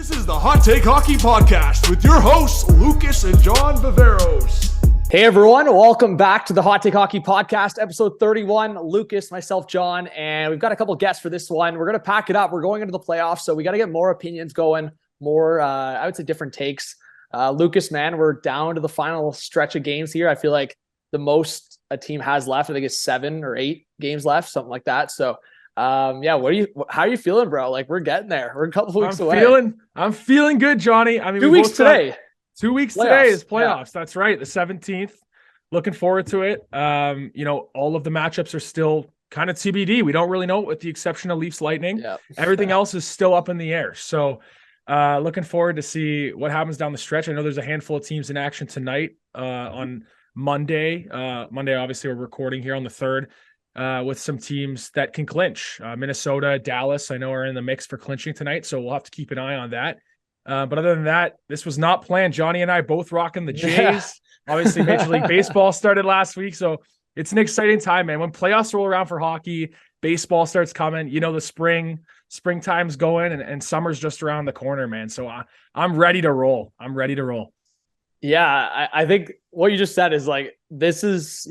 This is the Hot Take Hockey Podcast with your hosts, Lucas and John Viveiros. Hey everyone, welcome back to the Hot Take Hockey Podcast, episode 31. Lucas, myself, John, and we've got a couple guests for this one. We're going to pack it up. We're going into the playoffs, so we got to get more opinions going, more, I would say, different takes. Lucas, man, we're down to the final stretch of games here. I feel like the most a team has left, I think, is 7 or 8 games left, something like that. So, how are you feeling, bro? Like, we're getting there. We're a couple of weeks away. I'm feeling good, Johnny. I mean, 2 weeks today. 2 weeks today is playoffs. Yeah. That's right. The 17th. Looking forward to it. All of the matchups are still kind of TBD. We don't really know, with the exception of Leafs Lightning. Yeah. Everything else is still up in the air. So looking forward to see what happens down the stretch. I know there's a handful of teams in action tonight on Monday. Monday, obviously, we're recording here on the 3rd. With some teams that can clinch. Minnesota, Dallas, I know, are in the mix for clinching tonight, so we'll have to keep an eye on that. But other than that, this was not planned. Johnny and I both rocking the Jays. Yeah. Obviously, Major League Baseball started last week, so it's an exciting time, man. When playoffs roll around for hockey, baseball starts coming. You know, the springtime's going, and summer's just around the corner, man. So I'm ready to roll. Yeah, I think what you just said is like, this is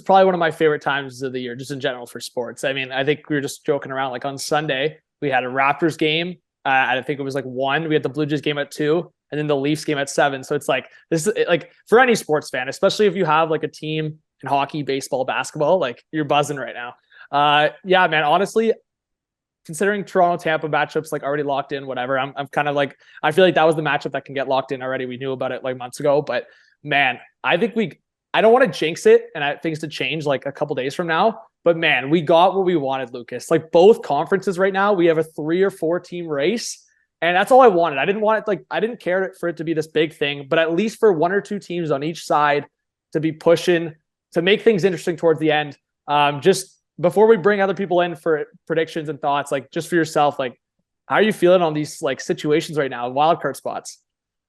probably one of my favorite times of the year, just in general for sports. I mean, I think we were just joking around, like on Sunday, we had a Raptors game. I think it was like 1, we had the Blue Jays game at 2, and then the Leafs game at 7. So it's like, this is like, for any sports fan, especially if you have like a team in hockey, baseball, basketball, like, you're buzzing right now. Yeah, man, honestly, considering Toronto-Tampa matchups like already locked in, whatever, I'm kind of like, I feel like that was the matchup that can get locked in already. We knew about it like months ago, but man, I don't want to jinx it and things to change like a couple days from now, but man, we got what we wanted, Lucas. Like, both conferences right now, we have a 3 or 4 team race, and that's all I wanted. I didn't care for it to be this big thing, but at least for 1 or 2 teams on each side to be pushing to make things interesting towards the end. Just before we bring other people in for predictions and thoughts, like, just for yourself, like, how are you feeling on these like situations right now, wildcard spots?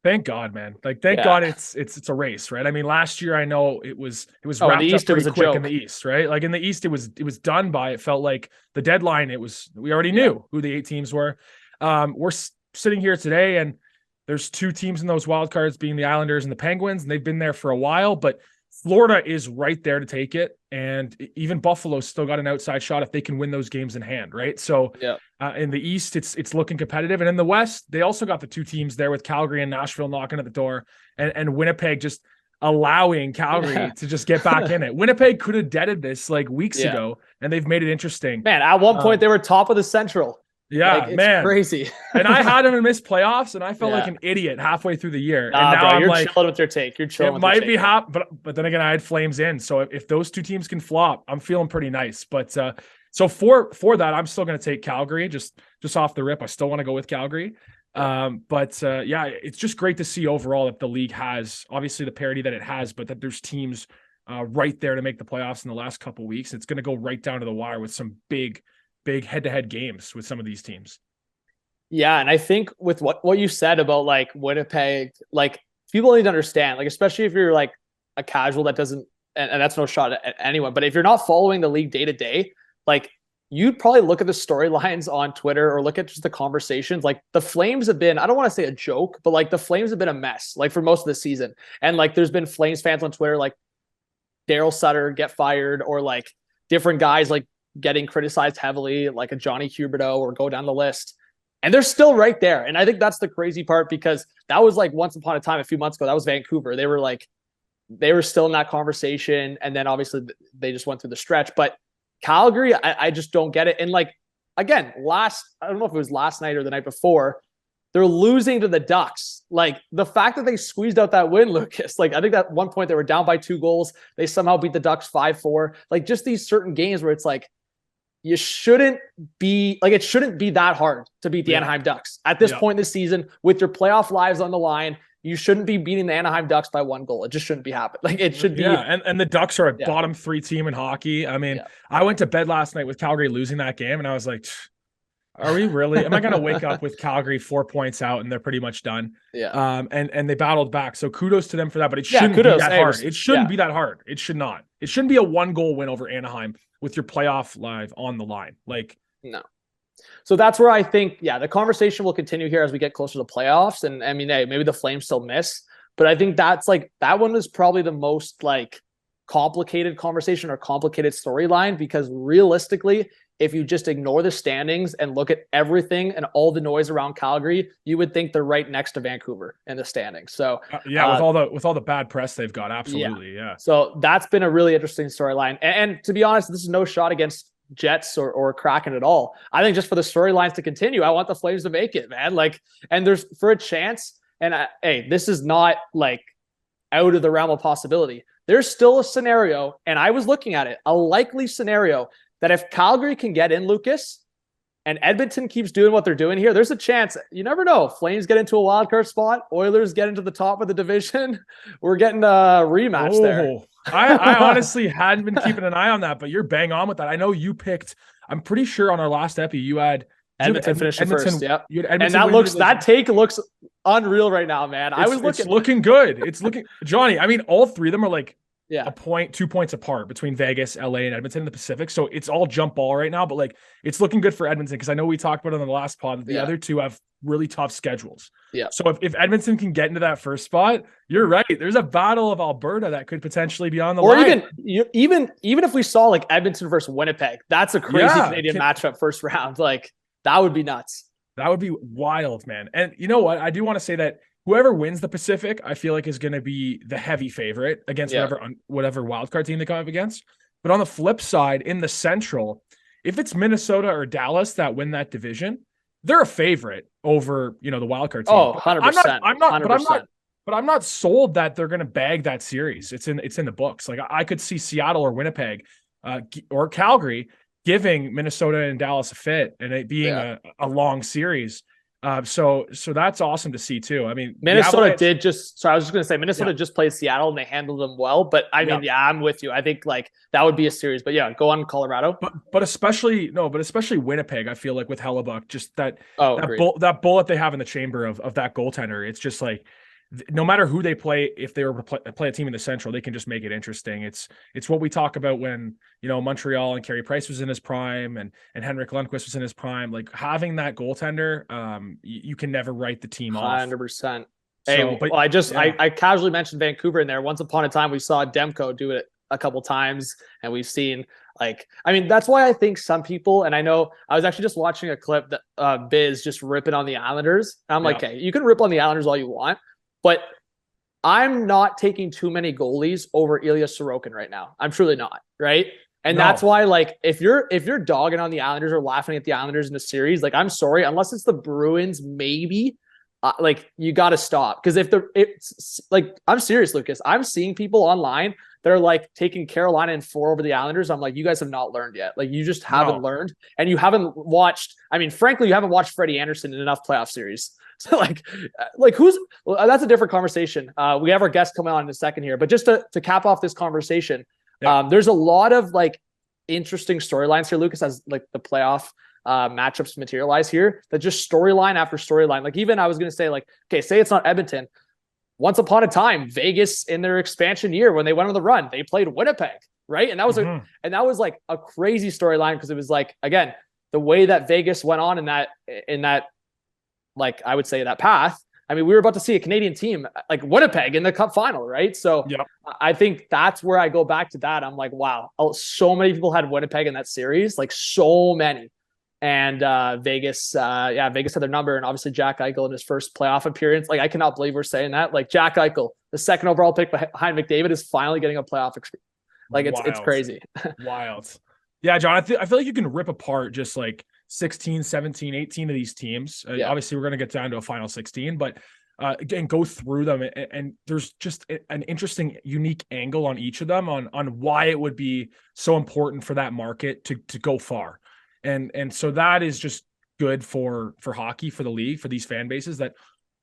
Thank God, man. Like, thank God it's a race, right? I mean, last year, I know it was wrapped up pretty quick in the East, right? Like, in the East, it was done by, it felt like the deadline, we already knew who the 8 teams were. We're sitting here today, and there's 2 teams in those wild cards, being the Islanders and the Penguins, and they've been there for a while, but Florida is right there to take it. And even Buffalo's still got an outside shot if they can win those games in hand, right? So in the East, it's looking competitive. And in the West, they also got the 2 teams there with Calgary and Nashville knocking at the door, and Winnipeg just allowing Calgary to just get back in it. Winnipeg could have deaded this like weeks ago, and they've made it interesting. Man, at one point, they were top of the Central. Yeah, like, it's man, crazy. And I had them in missed playoffs, and I felt like an idiot halfway through the year. And now bro, you're like, chilling with your take. You're chilling. It might be hot, but then again, I had Flames in. So if those 2 teams can flop, I'm feeling pretty nice. But so for that, I'm still going to take Calgary just off the rip. I still want to go with Calgary. It's just great to see overall that the league has obviously the parity that it has, but that there's teams right there to make the playoffs in the last couple of weeks. It's going to go right down to the wire with some big head-to-head games with some of these teams. Yeah, and I think with what you said about like Winnipeg, like, people need to understand, like, especially if you're like a casual that doesn't, and that's no shot at anyone, but if you're not following the league day to day, like, you'd probably look at the storylines on Twitter or look at just the conversations. Like, the Flames have been, I don't want to say a joke, but like, the Flames have been a mess, like, for most of the season. And like, there's been Flames fans on Twitter, like Daryl Sutter get fired, or like different guys like getting criticized heavily, like a Johnny Huberdeau, or go down the list. And they're still right there. And I think that's the crazy part, because that was like once upon a time, a few months ago, that was Vancouver. They were still in that conversation. And then obviously they just went through the stretch. But Calgary, I just don't get it. And like, again, I don't know if it was last night or the night before, they're losing to the Ducks. Like, the fact that they squeezed out that win, Lucas, like, I think at one point they were down by 2 goals. They somehow beat the Ducks 5-4. Like, just these certain games where it's like, it shouldn't be that hard to beat the Anaheim Ducks at this point in the season with your playoff lives on the line. You shouldn't be beating the Anaheim Ducks by 1 goal. It just shouldn't be happening. Like, it should be. Yeah, and the Ducks are a bottom 3 team in hockey. I mean, I went to bed last night with Calgary losing that game, and I was like, are we really? Am I going to wake up with Calgary 4 points out and they're pretty much done? Yeah. And they battled back. So kudos to them for that, but it shouldn't be that hard. It shouldn't be that hard. It should not. It shouldn't be a 1 goal win over Anaheim with your playoff live on the line. Like, no. So that's where I think, the conversation will continue here as we get closer to playoffs. And I mean, hey, maybe the Flames still miss, but I think that's like, that one is probably the most like complicated conversation or complicated storyline, because realistically, if you just ignore the standings and look at everything and all the noise around Calgary, you would think they're right next to Vancouver in the standings. So with all the bad press they've got, absolutely, yeah. So that's been a really interesting storyline. And to be honest, this is no shot against Jets or Kraken at all. I think just for the storylines to continue, I want the Flames to make it, man. Like, and there's for a chance. And hey, this is not like out of the realm of possibility. There's still a scenario, and I was looking at it, a likely scenario that if Calgary can get in, Lucas, and Edmonton keeps doing what they're doing here, there's a chance. You never know. Flames get into a wild card spot. Oilers get into the top of the division. We're getting a rematch there. I honestly hadn't been keeping an eye on that, but you're bang on with that. I know you picked, I'm pretty sure on our last epi, you had Edmonton finishing first. Yeah. And that take looks unreal right now, man. It's looking good. It's looking, Johnny, I mean, all three of them are like, a point, 2 points apart between Vegas, LA, and Edmonton in the Pacific. So it's all jump ball right now, but like it's looking good for Edmonton, because I know we talked about it on the last pod that the other two have really tough schedules. Yeah. So if Edmonton can get into that first spot, you're right. There's a battle of Alberta that could potentially be on the line. Or even if we saw like Edmonton versus Winnipeg, that's a crazy Canadian matchup first round. Like that would be nuts. That would be wild, man. And you know what? I do want to say that whoever wins the Pacific, I feel like is going to be the heavy favorite against whatever wildcard team they come up against. But on the flip side, in the Central, if it's Minnesota or Dallas that win that division, they're a favorite over, the wildcard team. Oh, 100%. But I'm not sold that they're going to bag that series. It's in the books. Like I could see Seattle or Winnipeg or Calgary giving Minnesota and Dallas a fit, and it being a long series. So that's awesome to see too. I mean, Minnesota just played Seattle and they handled them well. But I mean, I'm with you. I think like that would be a series. But go on, Colorado. But especially Winnipeg. I feel like with Hellebuck, just that bullet they have in the chamber of that goaltender. It's just like, no matter who they play, if they were to play a team in the Central, they can just make it interesting. It's what we talk about when, Montreal and Carey Price was in his prime and Henrik Lundqvist was in his prime. Like having that goaltender, you can never write the team off. 100%. I casually mentioned Vancouver in there. Once upon a time, we saw Demko do it a couple times, and we've seen that's why I think some people, and I know I was actually just watching a clip that Biz just ripping on the Islanders. And I'm like, hey, you can rip on the Islanders all you want, but I'm not taking too many goalies over Ilya Sorokin right now. I'm truly not, right? And that's why, if you're dogging on the Islanders or laughing at the Islanders in the series, I'm sorry, unless it's the Bruins, maybe, you got to stop. Because I'm serious, Lucas. I'm seeing people online that are taking Carolina in 4 over the Islanders. I'm like, you guys have not learned yet. You just haven't learned, and you haven't watched. I mean, frankly, you haven't watched Freddie Anderson in enough playoff series. So that's a different conversation. We have our guest coming on in a second here, but just to cap off this conversation, there's a lot of interesting storylines here, Lucas, as the playoff matchups materialize here, that just storyline after storyline. Even I was going to say, okay, say it's not Edmonton. Once upon a time, Vegas in their expansion year, when they went on the run, they played Winnipeg, right? And that was a crazy storyline, because it was again, the way that Vegas went on in that I would say that path. I mean, we were about to see a Canadian team like Winnipeg in the Cup final, right? So I think that's where I go back to that. I'm like, wow, so many people had Winnipeg in that series, so many. And Vegas had their number. And obviously Jack Eichel in his first playoff appearance. I cannot believe we're saying that. Jack Eichel, the second overall pick behind McDavid, is finally getting a playoff experience. It's crazy. Wild. Yeah, John, I feel like you can rip apart just 16, 17, 18 of these teams. Obviously, we're going to get down to a final 16, but again, go through them. And there's just an interesting, unique angle on each of them on why it would be so important for that market to go far. And so that is just good for hockey, for the league, for these fan bases, that,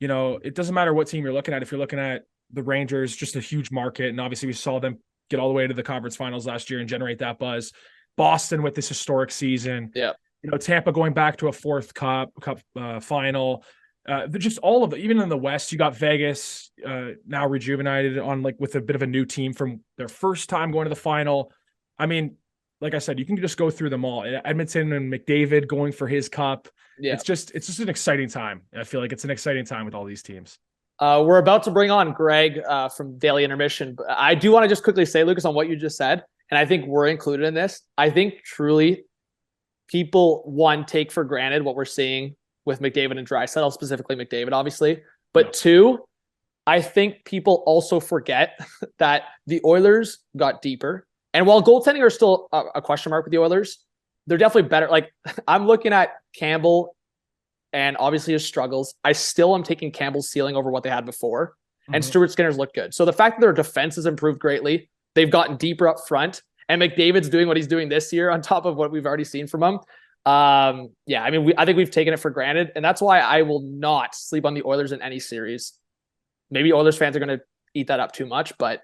it doesn't matter what team you're looking at. If you're looking at the Rangers, just a huge market. And obviously we saw them get all the way to the conference finals last year and generate that buzz. Boston with this historic season. Yeah. Tampa going back to a 4th cup final. Just all of it. Even in the West, you got Vegas now rejuvenated on with a bit of a new team from their first time going to the final. I mean, like I said, you can just go through them all. Edmonton and McDavid going for his cup. Yeah. It's just an exciting time. I feel like it's an exciting time with all these teams. We're about to bring on Greg from Daily Intermission. But I do want to just quickly say, Lucas, on what you just said, and I think we're included in this. I think truly people, one, take for granted what we're seeing with McDavid and Draisaitl, specifically McDavid, obviously. But two, I think people also forget that the Oilers got deeper. And while goaltending are still a question mark with the Oilers, they're definitely better. Like, I'm looking at Campbell and obviously his struggles. I still am taking Campbell's ceiling over what they had before. And Stuart Skinner's looked good. So the fact that their defense has improved greatly, they've gotten deeper up front, and McDavid's doing what he's doing this year on top of what we've already seen from him. Yeah, I mean, I think we've taken it for granted, and that's why I will not sleep on the Oilers in any series. Maybe Oilers fans are going to eat that up too much, but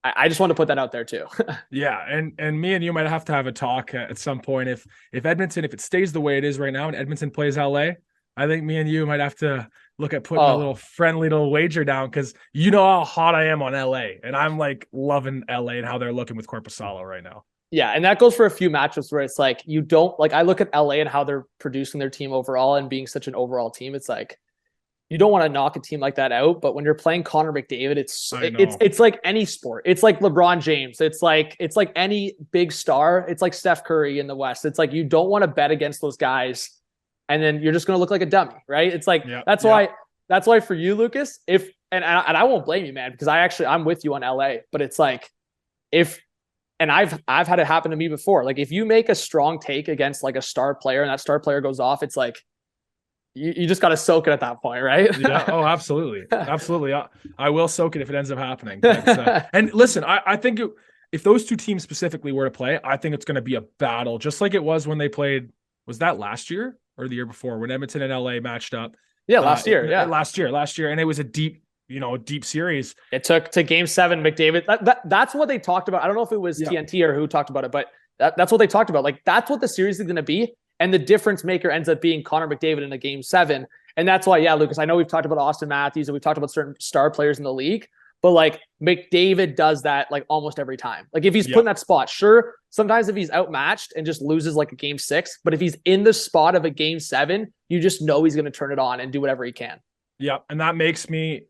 I just want to put that out there too. Yeah, and me and you might have to have a talk at some point. If Edmonton, if it stays the way it is right now and Edmonton plays LA, I think me and you might have to look at putting a little friendly little wager down, because you know how hot I am on LA, and I'm like loving LA and how they're looking with Korpisalo right now. Yeah, and that goes for a few matchups where it's like, you don't like, I look at LA and how they're producing their team overall and being such an overall team. It's like, you don't want to knock a team like that out, but when you're playing Connor McDavid, it's like any sport. It's like LeBron James. It's like any big star. It's like Steph Curry in the West. It's like, you don't want to bet against those guys, and then you're just going to look like a dummy, right? It's like, that's why for you, Lucas, and I won't blame you, man, because I'm with you on LA, but it's like, and I've had it happen to me before. Like, if you make a strong take against like a star player and that star player goes off, it's like, you just got to soak it at that point, right? Yeah. Oh, absolutely. Absolutely. I will soak it if it ends up happening. And listen, I think if those two teams specifically were to play, I think it's going to be a battle, just like it was when they played. Was that last year or the year before, when Edmonton and LA matched up? Yeah, last year. Last year. And it was a deep series. It took to game 7, McDavid. That's what they talked about. I don't know if it was TNT or who talked about it, but that's what they talked about. Like, that's what the series is going to be. And the difference maker ends up being Connor McDavid in a game 7. And that's why, Lucas, I know we've talked about Austin Matthews and we've talked about certain star players in the league, but like, McDavid does that like almost every time. Like, if he's put in that spot, sure, sometimes if he's outmatched and just loses like a game 6, but if he's in the spot of a game 7, you just know he's going to turn it on and do whatever he can. Yeah. And that makes me,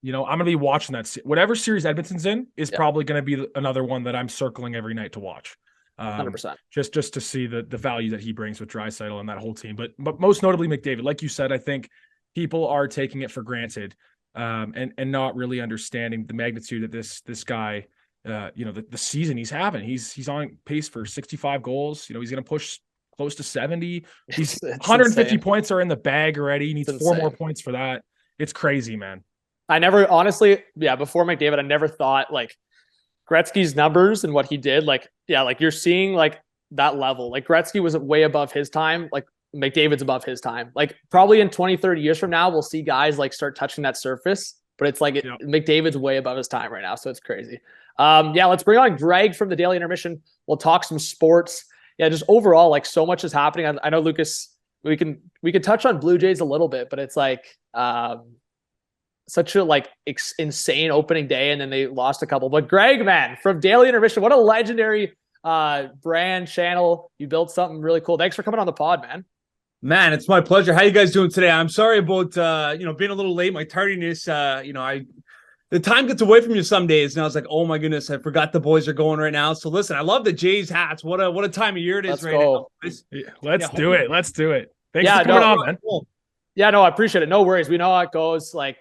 I'm going to be watching that. Whatever series Edmonton's in is probably going to be another one that I'm circling every night to watch. 100%. Just to see the value that he brings with Draisaitl and that whole team, but most notably McDavid. Like you said, I think people are taking it for granted, and not really understanding the magnitude of this guy. The season he's having. He's on pace for 65 goals. He's going to push close to 70. He's 150 insane. Points are in the bag already. He needs 4 more points for that. It's crazy, man. I never, honestly, before McDavid, I never thought like Gretzky's numbers and what he did, like you're seeing like that level. Like, Gretzky was way above his time. Like, McDavid's above his time. Like, probably in 20, 30 years from now, we'll see guys like start touching that surface, but it's like McDavid's way above his time right now. So it's crazy. Let's bring on Greg from the Daily Intermission. We'll talk some sports. Just overall, like, so much is happening. I know, Lucas, we can touch on Blue Jays a little bit, but it's like, such a like insane opening day, and then they lost a couple. But Greg, man, from Daily Intermission, what a legendary brand channel. You built something really cool. Thanks for coming on the pod, man. Man, it's my pleasure. How you guys doing today? I'm sorry about being a little late. My tardiness. The time gets away from you some days, and I was like, oh my goodness, I forgot the boys are going right now. So listen, I love the Jays hats. What a time of year it is now. Let's do it. Let's do it. Thanks for coming on, man. Yeah, no, I appreciate it. No worries. We know how it goes. Like,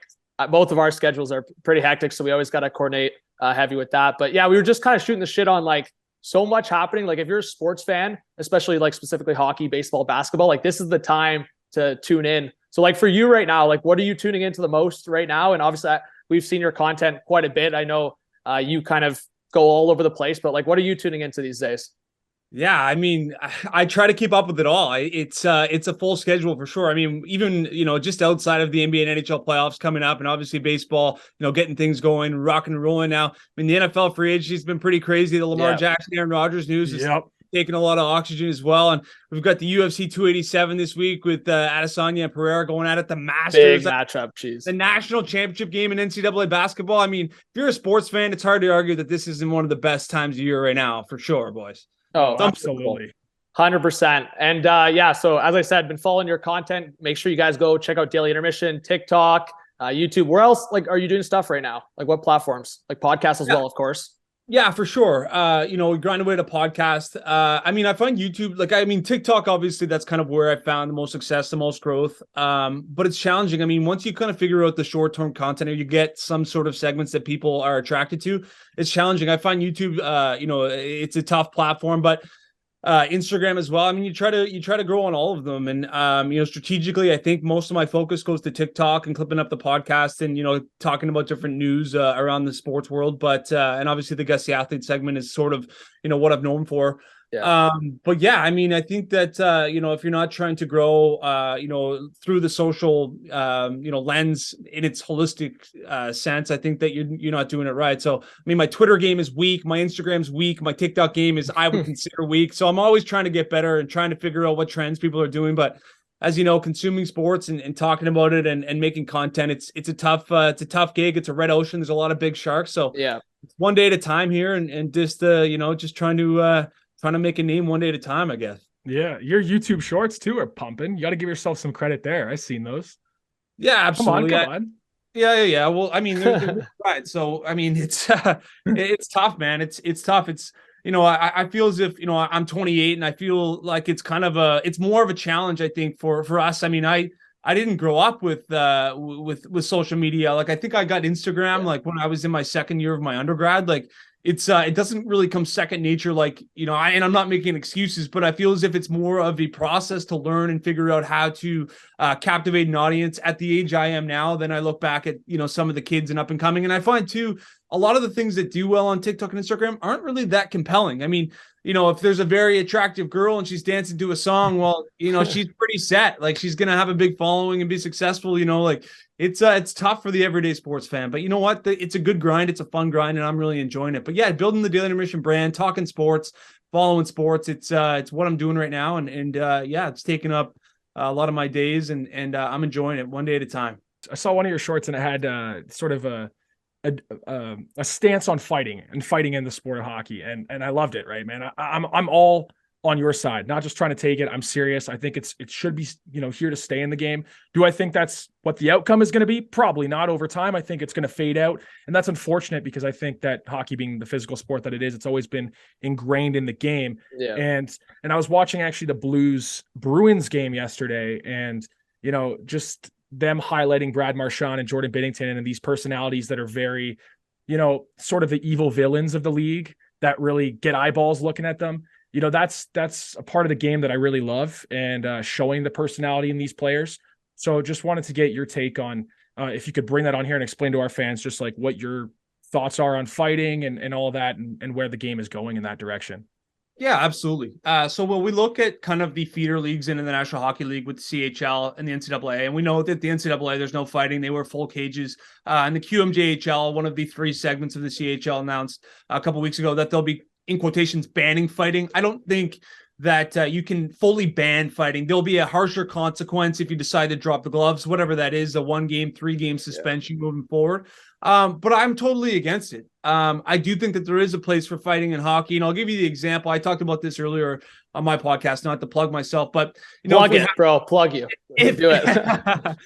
both of our schedules are pretty hectic, so we always got to coordinate heavy with that. But we were just kind of shooting the shit on like so much happening. Like, if you're a sports fan, especially like specifically hockey, baseball, basketball, like, this is the time to tune in. So like, for you right now, like, what are you tuning into the most right now? And obviously we've seen your content quite a bit. I know you kind of go all over the place, but like, what are you tuning into these days? Yeah, I mean, I try to keep up with it all. It's a full schedule for sure. I mean, even, just outside of the NBA and NHL playoffs coming up, and obviously baseball, getting things going, rocking and rolling now. I mean, the NFL free agency has been pretty crazy. The Lamar Jackson, Aaron Rodgers news is taking a lot of oxygen as well. And we've got the UFC 287 this week with Adesanya and Pereira going at it. The Masters. Big matchup, jeez. The national championship game in NCAA basketball. I mean, if you're a sports fan, it's hard to argue that this isn't one of the best times of year right now, for sure, boys. Oh, absolutely. 100%. And yeah, so as I said, been following your content. Make sure you guys go check out Daily Intermission, TikTok, YouTube. Where else are you doing stuff right now? Like what platforms? Like podcasts as well, of course. Yeah, for sure. We grind away to podcast. I find YouTube, TikTok, obviously that's kind of where I found the most success, the most growth. But it's challenging. I mean, once you kind of figure out the short-term content or you get some sort of segments that people are attracted to, it's challenging. I find YouTube, it's a tough platform, but Instagram as well. I mean, you try to grow on all of them. And, strategically, I think most of my focus goes to TikTok and clipping up the podcast and, talking about different news around the sports world. But, and obviously the Guess the Athlete segment is sort of, what I've known for. Yeah. But yeah, I mean, I think that, if you're not trying to grow, through the social, lens in its holistic sense, I think that you're not doing it right. So, I mean, my Twitter game is weak. My Instagram's weak. My TikTok game is, I would consider weak. So I'm always trying to get better and trying to figure out what trends people are doing. But as you know, consuming sports and talking about it and making content, it's a tough gig. It's a red ocean. There's a lot of big sharks. So yeah, it's one day at a time here and just, just trying to make a name one day at a time, I guess. Yeah. Your YouTube shorts too are pumping. You got to give yourself some credit there. I've seen those. Yeah, absolutely. Come on. Yeah. Well, I mean, they're right. So, I mean, it's tough, man. It's tough. It's, I feel as if, I'm 28 and I feel like it's kind of it's more of a challenge, I think, for us. I mean, I didn't grow up with social media. Like, I think I got Instagram, like when I was in my second year of my undergrad, like, it doesn't really come second nature. Like, and I'm not making excuses, but I feel as if it's more of a process to learn and figure out how to captivate an audience at the age I am now. Then I look back at, some of the kids and up and coming. And I find too, a lot of the things that do well on TikTok and Instagram aren't really that compelling. I mean, if there's a very attractive girl and she's dancing to a song, well, she's pretty set. Like, she's going to have a big following and be successful, like it's tough for the everyday sports fan, but you know what? It's a good grind. It's a fun grind and I'm really enjoying it. But yeah, building the Daily Intermission brand, talking sports, following sports. It's what I'm doing right now. And yeah, it's taking up a lot of my days and I'm enjoying it one day at a time. I saw one of your shorts and it had sort of a stance on fighting in the sport of hockey. And I loved it. Right, man. I'm all on your side, not just trying to take it. I'm serious. I think it should be, here to stay in the game. Do I think that's what the outcome is going to be? Probably not over time. I think it's going to fade out. And that's unfortunate because I think that hockey being the physical sport that it is, it's always been ingrained in the game. Yeah. And I was watching actually the Bruins game yesterday and, just them highlighting Brad Marchand and Jordan Binnington and these personalities that are very, sort of the evil villains of the league that really get eyeballs looking at them. That's a part of the game that I really love and showing the personality in these players. So just wanted to get your take on if you could bring that on here and explain to our fans just like what your thoughts are on fighting and all of that and where the game is going in that direction. Yeah, absolutely. So when we look at kind of the feeder leagues in the National Hockey League with the CHL and the NCAA, and we know that the NCAA, there's no fighting. They were full cages. And the QMJHL, one of the 3 segments of the CHL, announced a couple of weeks ago that they'll be, in quotations, banning fighting. I don't think that you can fully ban fighting. There'll be a harsher consequence if you decide to drop the gloves, whatever that is, a 1-game, 3-game suspension moving forward. But I'm totally against it. I do think that there is a place for fighting in hockey. And I'll give you the example. I talked about this earlier on my podcast, not to plug myself, but plug it, bro. Plug you. Do it.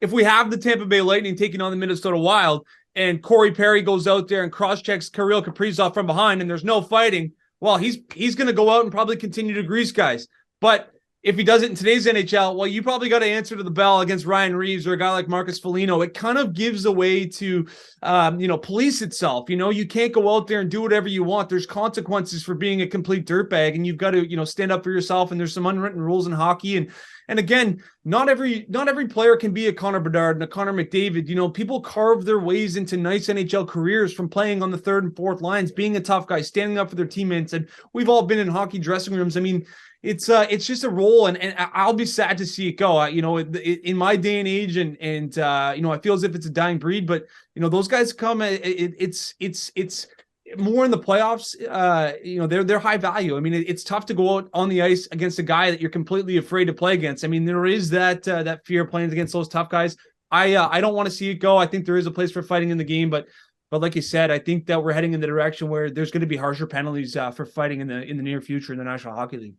if we have the Tampa Bay Lightning taking on the Minnesota Wild and Corey Perry goes out there and cross-checks Kirill Kaprizov from behind and there's no fighting, well, he's going to go out and probably continue to grease guys. But if he does it in today's NHL, well, you probably got to answer to the bell against Ryan Reeves or a guy like Marcus Foligno. It kind of gives a way to, police itself. You can't go out there and do whatever you want. There's consequences for being a complete dirtbag, and you've got to, stand up for yourself. And there's some unwritten rules in hockey. And again, not every player can be a Connor Bedard and a Connor McDavid. People carve their ways into nice NHL careers from playing on the 3rd and 4th lines, being a tough guy, standing up for their teammates. And we've all been in hockey dressing rooms. I mean, it's just a role, and I'll be sad to see it go. In my day and age, and I feel as if it's a dying breed. But those guys come. It's more in the playoffs. They're high value. I mean, it's tough to go out on the ice against a guy that you're completely afraid to play against. I mean, there is that fear playing against those tough guys. I don't want to see it go. I think there is a place for fighting in the game, but But like you said, I think that we're heading in the direction where there's going to be harsher penalties for fighting in the near future in the National Hockey League.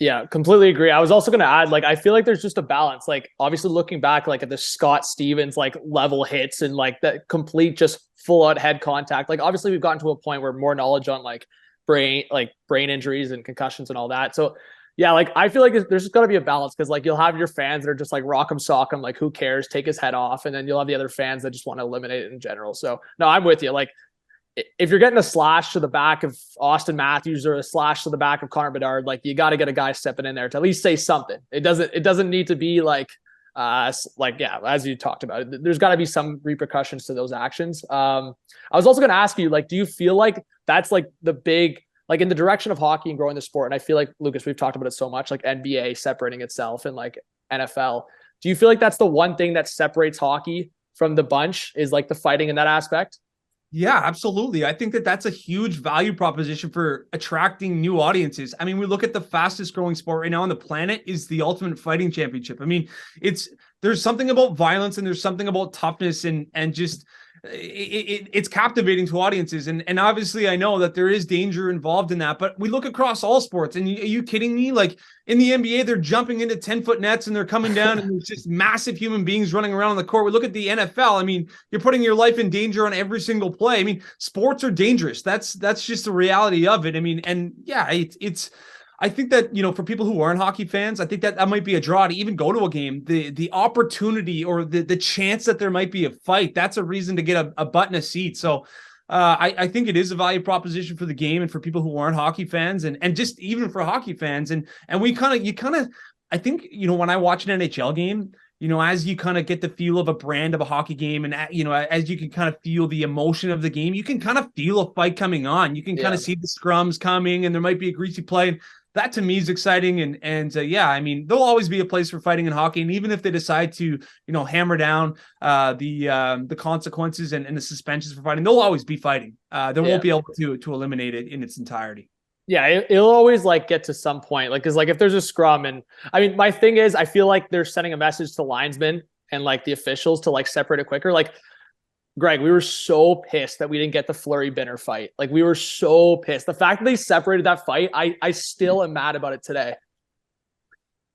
Yeah, completely agree. I was also going to add, like, I feel like there's just a balance. Like, obviously looking back, like at the Scott Stevens, like level hits and like that complete, just full out head contact. Like, obviously we've gotten to a point where more knowledge on like brain injuries and concussions and all that. So yeah, like I feel like there's just got to be a balance, because like you'll have your fans that are just like rock him, sock him, like who cares, take his head off. And then you'll have the other fans that just want to eliminate it in general. So no, I'm with you. Like, if you're getting a slash to the back of Austin Matthews or a slash to the back of Connor Bedard, like you got to get a guy stepping in there to at least say something. It doesn't need to be like yeah, as you talked about, there's got to be some repercussions to those actions. I was also going to ask you, like, do you feel like that's like the big, like in the direction of hockey and growing the sport? And I feel like, Lucas, we've talked about it so much, like NBA separating itself and like NFL. Do you feel like that's the one thing that separates hockey from the bunch, is like the fighting in that aspect? Yeah, absolutely. I think that that's a huge value proposition for attracting new audiences. I mean, we look at the fastest growing sport right now on the planet is the Ultimate Fighting Championship. I mean, there's something about violence and there's something about toughness and just it's captivating to audiences. And obviously I know that there is danger involved in that, but we look across all sports, and are you kidding me? Like in the NBA, they're jumping into 10-foot nets and they're coming down and there's just massive human beings running around on the court. We look at the NFL. I mean, you're putting your life in danger on every single play. I mean, sports are dangerous. That's just the reality of it. I mean, and yeah, I think that, you know, for people who aren't hockey fans, I think that might be a draw to even go to a game. The opportunity or the chance that there might be a fight, that's a reason to get a butt in a seat. So I think it is a value proposition for the game and for people who aren't hockey fans, and just even for hockey fans. And I think, you know, when I watch an NHL game, you know, as you kind of get the feel of a brand of a hockey game, and, you know, as you can kind of feel the emotion of the game, you can kind of feel a fight coming on. You can kind of see the scrums coming, and there might be a greasy play. That to me is exciting. And yeah, I mean, there'll always be a place for fighting in hockey. And even if they decide to, you know, hammer down the consequences and the suspensions for fighting, they'll always be fighting. They won't be able to eliminate it in its entirety. Yeah, it'll always like get to some point. Like, cause like if there's a scrum, and I mean, my thing is, I feel like they're sending a message to linesmen and like the officials to like separate it quicker. Like, Greg, we were so pissed that we didn't get the Fleury Binner fight. Like, we were so pissed. The fact that they separated that fight, I still am mad about it today.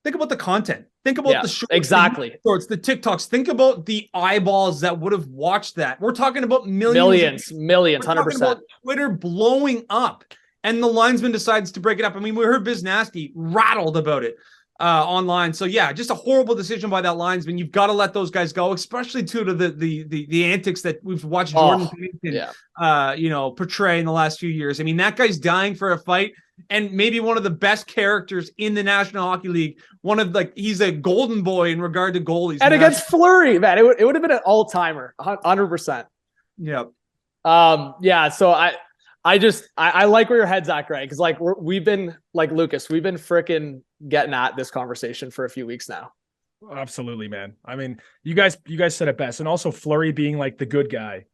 Think about the content. Think about the shorts, exactly. The shorts, the TikToks. Think about the eyeballs that would have watched that. We're talking about millions, 100%. Twitter blowing up, and the linesman decides to break it up. I mean, we heard Biz Nasty rattled about it online. So yeah, just a horrible decision by that linesman. You've got to let those guys go, especially to the antics that we've watched Jordan Pennington, you know, portray in the last few years. I mean, that guy's dying for a fight, and maybe one of the best characters in the National Hockey League. He's a golden boy in regard to goalies. And against Fleury, man, it would have been an all-timer, 100%. Yeah. Yeah. So I like where your head's at, Greg, because like we've been like Lucas, we've been freaking getting at this conversation for a few weeks now. Absolutely, man. I mean, you guys said it best, and also Fleury being like the good guy,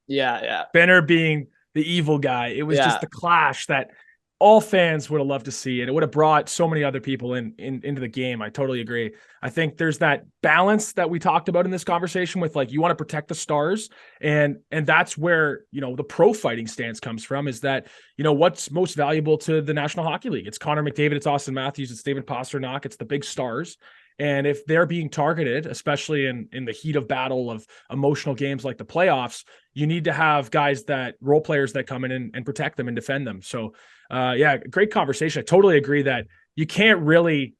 Benner being the evil guy. It was just the clash that all fans would have loved to see, and it would have brought so many other people into the game. I totally agree. I think there's that balance that we talked about in this conversation with, like, you want to protect the stars, and that's where, you know, the pro fighting stance comes from, is that, you know, what's most valuable to the National Hockey League? It's Connor McDavid, it's Austin Matthews, it's David Pastrnak, it's the big stars. And if they're being targeted, especially in the heat of battle of emotional games like the playoffs, you need to have guys role players that come in and protect them and defend them. So yeah, great conversation. I totally agree that you can't really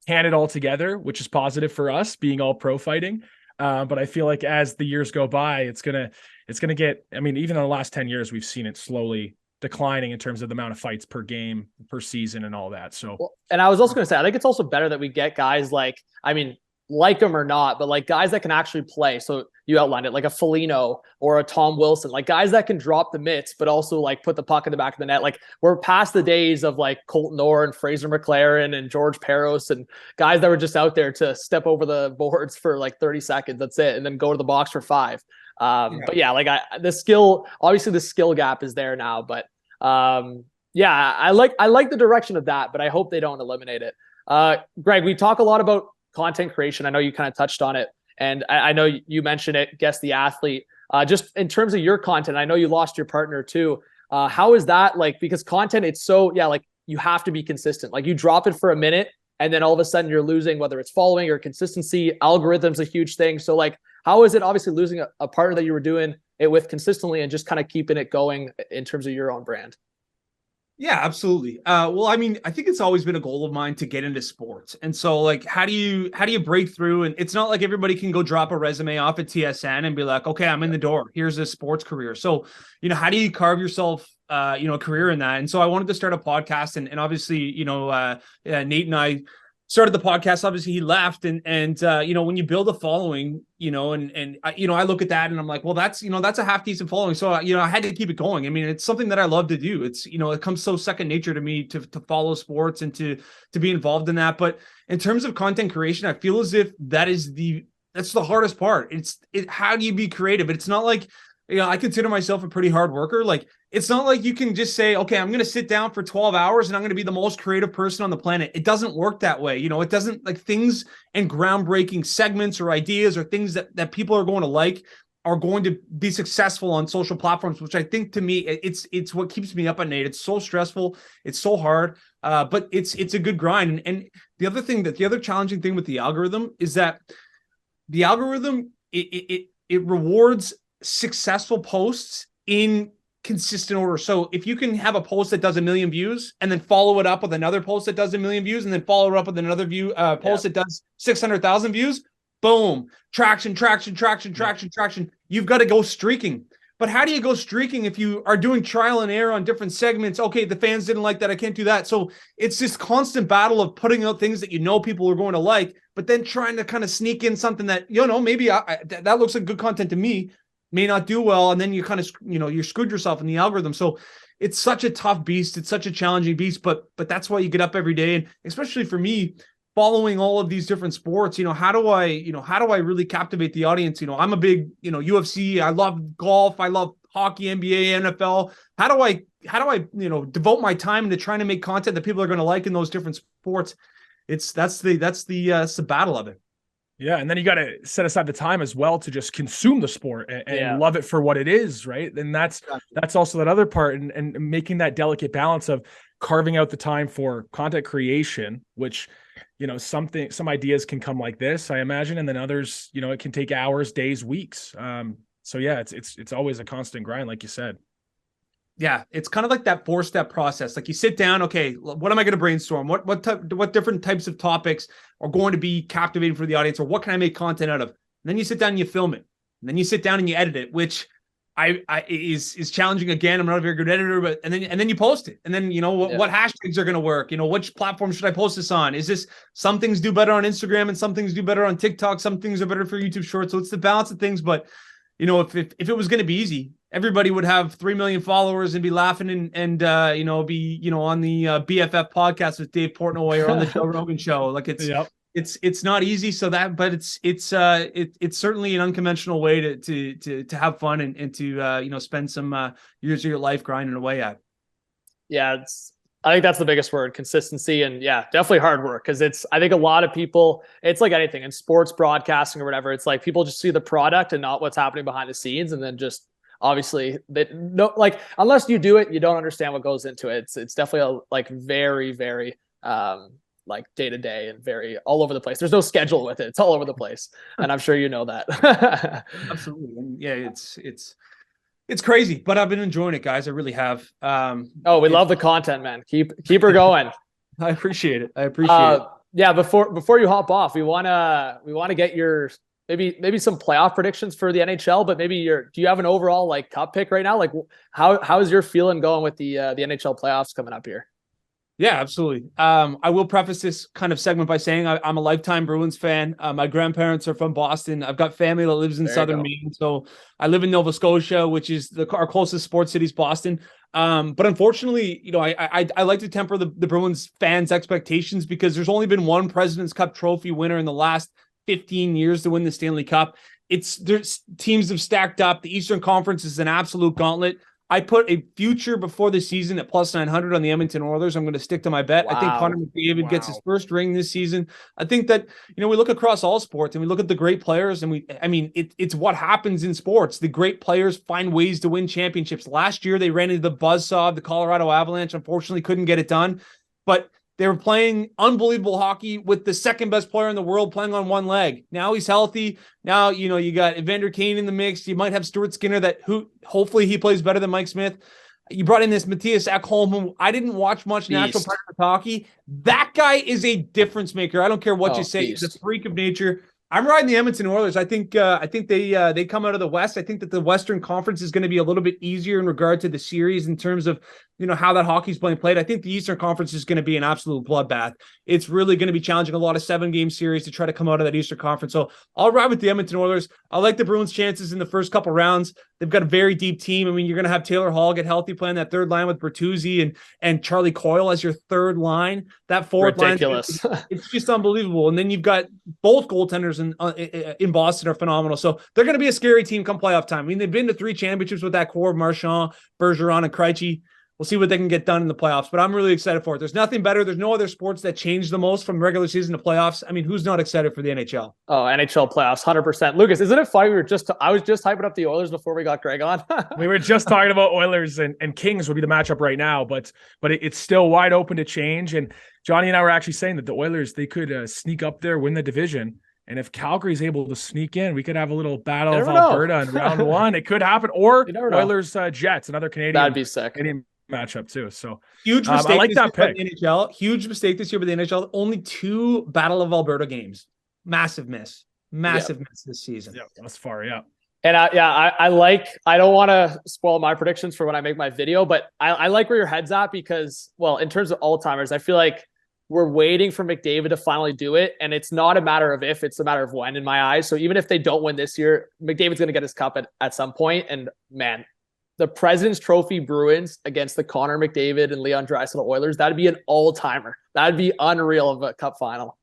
hand it all together, which is positive for us being all pro fighting. But I feel like as the years go by, it's gonna get, I mean, even in the last 10 years, we've seen it slowly declining in terms of the amount of fights per game, per season, and all that. So, and I was also going to say, I think it's also better that we get guys like, I mean, like them or not, but like guys that can actually play. So you outlined it, like a Foligno or a Tom Wilson, like guys that can drop the mitts, but also like put the puck in the back of the net. Like, we're past the days of like Colton Orr and Fraser McLaren and George Peros and guys that were just out there to step over the boards for like 30 seconds. That's it. And then go to the box for 5. But yeah, like the skill gap is there now, but yeah, I like the direction of that, but I hope they don't eliminate it. Greg, we talk a lot about content creation. I know you kind of touched on it, and I know you mentioned it, guess the athlete. just in terms of your content, I know you lost your partner too. How is that like, because content, it's so, like you have to be consistent. Like you drop it for a minute and then all of a sudden you're losing, whether it's following or consistency. Algorithms a huge thing. So like, how is it obviously losing a partner that you were doing it with consistently and just kind of keeping it going in terms of your own brand? Yeah, absolutely. Well, I mean, I think it's always been a goal of mine to get into sports. And so like, how do you break through? And it's not like everybody can go drop a resume off at TSN and be like, okay, I'm in the door. Here's a sports career. So, how do you carve yourself, a career in that? And so I wanted to start a podcast and obviously, Nate and I started the podcast. Obviously he left and when you build a following, I look at that and I'm like, well, that's a half decent following. So, I had to keep it going. I mean, it's something that I love to do. It's, it comes so second nature to me to follow sports and to be involved in that. But in terms of content creation, I feel as if that's the hardest part. How do you be creative? But it's not like, I consider myself a pretty hard worker. Like, it's not like you can just say, okay, I'm going to sit down for 12 hours and I'm going to be the most creative person on the planet. It doesn't work that way. It doesn't, like, things and groundbreaking segments or ideas or things that people are going to like are going to be successful on social platforms, which I think to me, it's what keeps me up at night. It's so stressful. It's so hard. But it's a good grind. And the other challenging thing with the algorithm is that the algorithm, it rewards successful posts in consistent order. So if you can have a post that does 1 million views and then follow it up with another post that does 1 million views and then follow it up with another post that does 600,000 views, boom, traction. You've got to go streaking. But how do you go streaking if you are doing trial and error on different segments? Okay, the fans didn't like that. I can't do that. So it's this constant battle of putting out things that people are going to like, but then trying to kind of sneak in something that, maybe that looks like good content to me, may not do well, and then you kind of you screwed yourself in the algorithm. So it's such a tough beast. It's such a challenging beast, but that's why you get up every day. And especially for me, following all of these different sports, how do I really captivate the audience? I'm a big UFC. I love golf. I love hockey, NBA, NFL. How do I devote my time into trying to make content that people are going to like in those different sports? That's the battle of it. Yeah, and then you got to set aside the time as well to just consume the sport and love it for what it is, right? And that's also that other part, and making that delicate balance of carving out the time for content creation, which some ideas can come like this, I imagine, and then others, it can take hours, days, weeks. So yeah, it's always a constant grind, like you said. Yeah, it's kind of like that 4-step process. Like you sit down, okay, what am I going to brainstorm? What different types of topics are going to be captivating for the audience, or what can I make content out of? And then you sit down and you film it. And then you sit down and you edit it, which is challenging. Again, I'm not a very good editor, but and then you post it. And then what hashtags are going to work? Which platform should I post this on? Is this, some things do better on Instagram and some things do better on TikTok, some things are better for YouTube Shorts. So it's the balance of things. But if it was going to be easy, everybody would have 3 million followers and be laughing and be on the BFF podcast with Dave Portnoy or on the Joe Rogan show. Like it's not easy. So but it's certainly an unconventional way to have fun and to spend some years of your life grinding away at. Yeah, I think that's the biggest word, consistency, and definitely hard work. Because I think a lot of people, it's like anything in sports broadcasting or whatever. It's like people just see the product and not what's happening behind the scenes, and then just obviously unless you do it, you don't understand what goes into it. It's definitely very, very day to day and very all over the place. There's no schedule with it. It's all over the place, and I'm sure you know that. Absolutely, and yeah, it's crazy, but I've been enjoying it, guys. I really have. We love the content, man. Keep her going. I appreciate it. it. Yeah. Before you hop off, we wanna get your maybe some playoff predictions for the NHL, but do you have an overall cup pick right now? Like how is your feeling going with the NHL playoffs coming up here? Yeah, absolutely. I will preface this kind of segment by saying I'm a lifetime Bruins fan. My grandparents are from Boston. I've got family that lives in southern Maine. So I live in Nova Scotia, which is our closest sports city is Boston. But unfortunately, I like to temper the Bruins fans' expectations because there's only been one President's Cup trophy winner in the last 15 years to win the Stanley Cup. There's teams have stacked up. The Eastern Conference is an absolute gauntlet. I put a future before the season at plus 900 on the Edmonton Oilers. I'm going to stick to my bet. I think Connor McDavid gets his first ring this season. I think that, we look across all sports and we look at the great players and it's what happens in sports. The great players find ways to win championships. Last year, they ran into the buzzsaw of the Colorado Avalanche. Unfortunately, couldn't get it done, but they were playing unbelievable hockey with the second best player in the world playing on one leg. Now he's healthy. Now, you got Evander Kane in the mix. You might have Stuart Skinner who hopefully he plays better than Mike Smith. You brought in this Matthias Ekholm, who I didn't watch much Nashville Predators hockey. That guy is a difference maker. I don't care what you say. He's a freak of nature. I'm riding the Edmonton Oilers. I think they come out of the West. I think that the Western Conference is going to be a little bit easier in regard to the series in terms of how that hockey's being played. I think the Eastern Conference is going to be an absolute bloodbath. It's really going to be challenging, a lot of 7-game series to try to come out of that Eastern Conference. So I'll ride with the Edmonton Oilers. I like the Bruins' chances in the first couple rounds. They've got a very deep team. You're going to have Taylor Hall get healthy, playing that third line with Bertuzzi and Charlie Coyle as your third line. That fourth line, it's just unbelievable. And then you've got both goaltenders in Boston are phenomenal. So they're going to be a scary team come playoff time. They've been to 3 championships with that core of Marchand, Bergeron, and Krejci. We'll see what they can get done in the playoffs, but I'm really excited for it. There's nothing better. There's no other sports that change the most from regular season to playoffs. Who's not excited for the NHL? Oh, NHL playoffs, 100%. Lucas, isn't it funny? I was just hyping up the Oilers before we got Greg on. We were just talking about Oilers and Kings would be the matchup right now, but it's still wide open to change. And Johnny and I were actually saying that the Oilers, they could sneak up there, win the division. And if Calgary's able to sneak in, we could have a little battle of Alberta in round 1. It could happen. Or Oilers Jets, another Canadian. That'd be sick. Canadian matchup too. So huge mistake. I like that pick. The NHL. Huge mistake this year with the NHL. Only 2 Battle of Alberta games. Massive miss. Miss this season. Yeah, that's far. Yeah. And I don't want to spoil my predictions for when I make my video, but I like where your head's at because, well, in terms of all-timers, I feel like we're waiting for McDavid to finally do it. And it's not a matter of if, it's a matter of when in my eyes. So even if they don't win this year, McDavid's going to get his cup at some point. And man, the President's Trophy Bruins against the Connor McDavid and Leon Draisaitl Oilers, that'd be an all-timer. That'd be unreal of a cup final.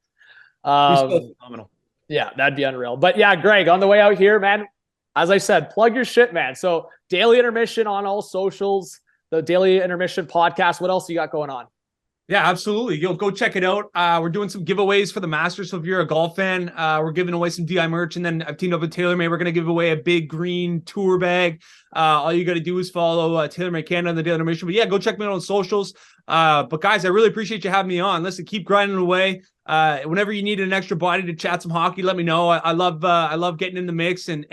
Phenomenal. Yeah, that'd be unreal. But yeah, Greg, on the way out here, man, as I said, plug your shit, man. So Daily Intermission on all socials, the Daily Intermission podcast. What else you got going on? Yeah, absolutely. You'll go check it out. We're doing some giveaways for the Masters. So if you're a golf fan, we're giving away some DI merch. And then I've teamed up with TaylorMade. We're going to give away a big green tour bag. All you got to do is follow TaylorMade Canada and the Daily Intermission. But yeah, go check me out on socials. But guys, I really appreciate you having me on. Listen, keep grinding away. Whenever you need an extra body to chat some hockey, let me know. I love getting in the mix and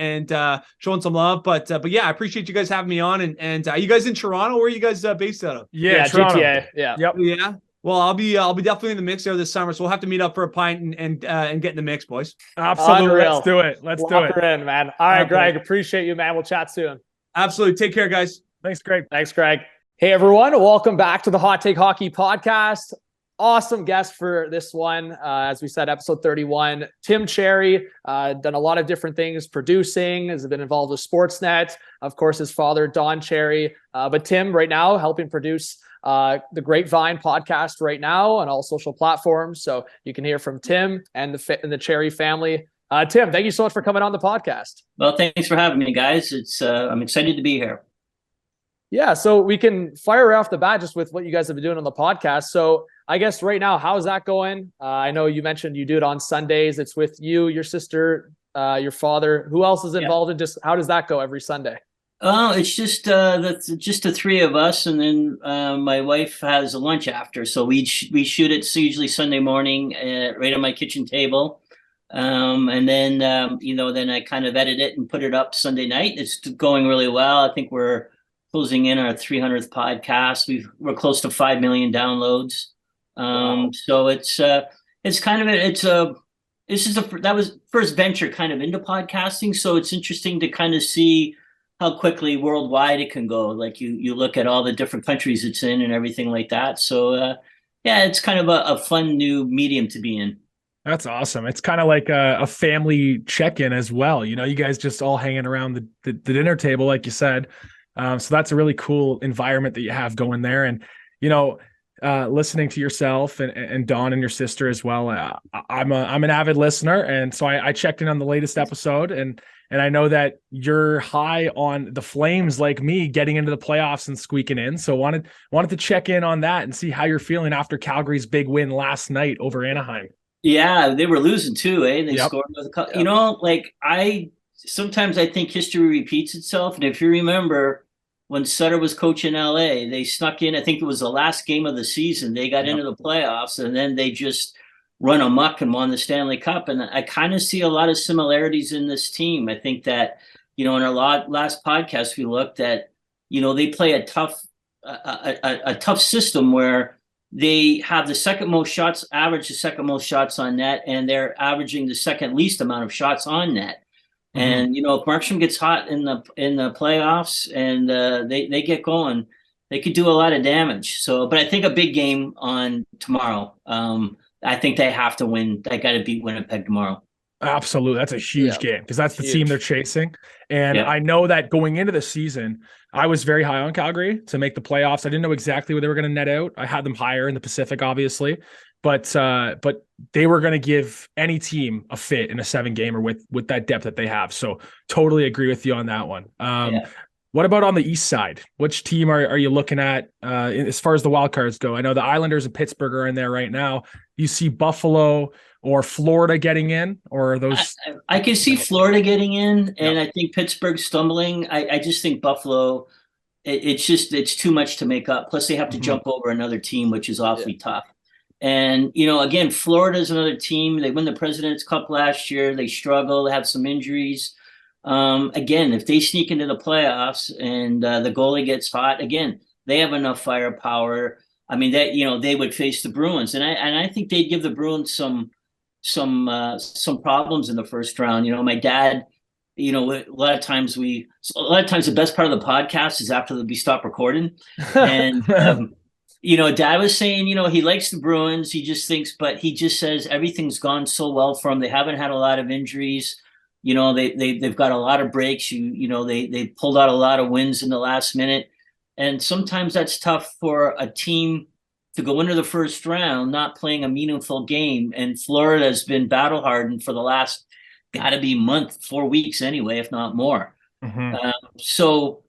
showing some love. But yeah, I appreciate you guys having me on. And are you guys in Toronto? Where are you guys based out of? Yeah, Toronto. GTA. Yeah. Yep. Yeah. Well, I'll be definitely in the mix there this summer, so we'll have to meet up for a pint and get in the mix, boys. Absolutely, Unreal. Let's do it. Let's do it. In, man. All right, Greg, appreciate you, man. We'll chat soon. Absolutely. Take care, guys. Thanks, Greg. Thanks, Greg. Hey, everyone. Welcome back to the Hot Take Hockey podcast. Awesome guest for this one. As we said, episode 31, Tim Cherry, done a lot of different things, producing, has been involved with Sportsnet. Of course, his father, Don Cherry. But Tim, right now, helping produce the Grapevine podcast right now on all social platforms. So you can hear from Tim and the Cherry family. Tim, thank you so much for coming on the podcast. Well, thanks for having me, guys. I'm excited to be here. Yeah, so we can fire off the bat just with what you guys have been doing on the podcast. So I guess right now, how's that going? I know you mentioned you do it on Sundays. It's with you, your sister, your father. Who else is involved in just how does that go every Sunday? Oh, it's just the 3 of us, and then my wife has a lunch after. So we shoot it usually Sunday morning right on my kitchen table. And then then I kind of edit it and put it up Sunday night. It's going really well. I think we're closing in our 300th podcast. We're close to 5 million downloads. Wow. So it's kind of that was first venture kind of into podcasting. So it's interesting to kind of see how quickly worldwide it can go. Like you look at all the different countries it's in and everything like that. So it's kind of a fun new medium to be in. That's awesome. It's kind of like a family check-in as well. You know, you guys just all hanging around the dinner table, like you said. So that's a really cool environment that you have going there. And, you know, listening to yourself and Don and your sister as well. I'm an avid listener, and so I checked in on the latest episode, and I know that you're high on the Flames like me getting into the playoffs and squeaking in. So wanted to check in on that and see how you're feeling after Calgary's big win last night over Anaheim. Yeah, they were losing too, eh? They Yep. scored with a couple. You know, like sometimes I think history repeats itself. And if you remember when Sutter was coaching LA, they snuck in, I think it was the last game of the season. They got into the playoffs, and then they just run amok and won the Stanley Cup. And I kind of see a lot of similarities in this team. I think that, in our last podcast, we looked at, they play a tough system where they have the second most shots, average the second most shots on net, and they're averaging the second least amount of shots on net. Mm-hmm. And, if Markstrom gets hot in the playoffs and they get going, they could do a lot of damage. So, but I think a big game on tomorrow. I think they have to win. They got to beat Winnipeg tomorrow. Absolutely. That's a huge game because that's the team they're chasing. And I know that going into the season, I was very high on Calgary to make the playoffs. I didn't know exactly where they were going to net out. I had them higher in the Pacific, obviously, but they were going to give any team a fit in a 7-gamer with that depth that they have. So totally agree with you on that one. What about on the east side? Which team are you looking at as far as the wild cards go? I know the Islanders and Pittsburgh are in there right now. You see Buffalo or Florida getting in, or are those? I can see Florida getting in, and I think Pittsburgh stumbling. I just think Buffalo, it's too much to make up. Plus, they have to jump over another team, which is awfully tough. And, again, Florida is another team. They won the President's Cup last year. They struggle. They have some injuries. Again, if they sneak into the playoffs and the goalie gets hot, again, they have enough firepower. I mean, that they would face the Bruins, and I think they'd give the Bruins some problems in the first round. My dad, a lot of times the best part of the podcast is after we stop recording, and Dad was saying, he likes the Bruins. He just thinks, but he just says everything's gone so well for them. They haven't had a lot of injuries. They've got a lot of breaks. They pulled out a lot of wins in the last minute. And sometimes that's tough for a team to go into the first round, not playing a meaningful game. And Florida has been battle hardened for the last, gotta be month, 4 weeks anyway, if not more. So,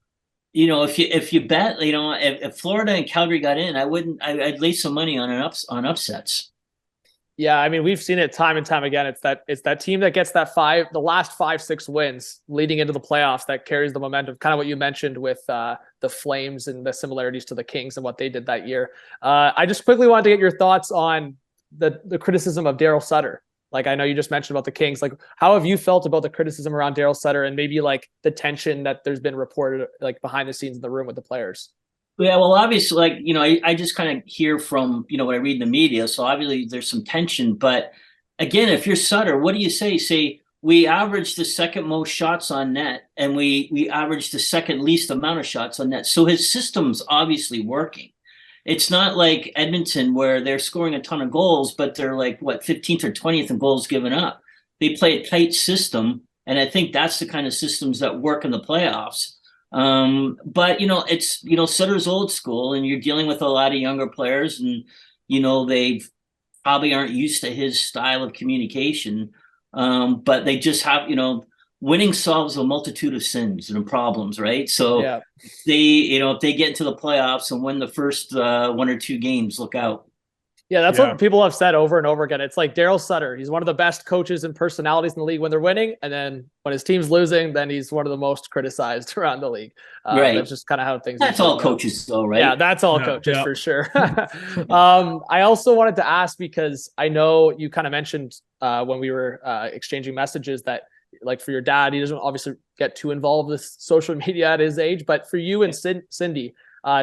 if you bet, if Florida and Calgary got in, I'd lay some money on upsets. Yeah, I mean, we've seen it time and time again. It's that team that gets the last 5-6 wins leading into the playoffs that carries the momentum. Kind of what you mentioned with the Flames and the similarities to the Kings and what they did that year. I just quickly wanted to get your thoughts on the criticism of Daryl Sutter. Like, I know you just mentioned about the Kings. Like, how have you felt about the criticism around Daryl Sutter and maybe like the tension that there's been reported like behind the scenes in the room with the players? Yeah, well, obviously, I just kind of hear from, what I read in the media. So obviously there's some tension. But again, if you're Sutter, what do you say? Say, we averaged the second most shots on net, and we averaged the second least amount of shots on net. So his system's obviously working. It's not like Edmonton where they're scoring a ton of goals, but they're like, 15th or 20th in goals given up. They play a tight system. And I think that's the kind of systems that work in the playoffs. But it's Sutter's old school, and you're dealing with a lot of younger players, and they probably aren't used to his style of communication. But they just have winning solves a multitude of sins and problems, right? So if they get into the playoffs and win the first 1 or 2 games, look out. Yeah, that's what people have said over and over again. It's like Daryl Sutter. He's one of the best coaches and personalities in the league when they're winning. And then when his team's losing, then he's one of the most criticized around the league. Right. That's just kind of how things That's all coaches, though, right? Yeah, that's all coaches for sure. I also wanted to ask, because I know you kind of mentioned when we were exchanging messages that, like, for your dad, he doesn't obviously get too involved with social media at his age. But for you and Cindy,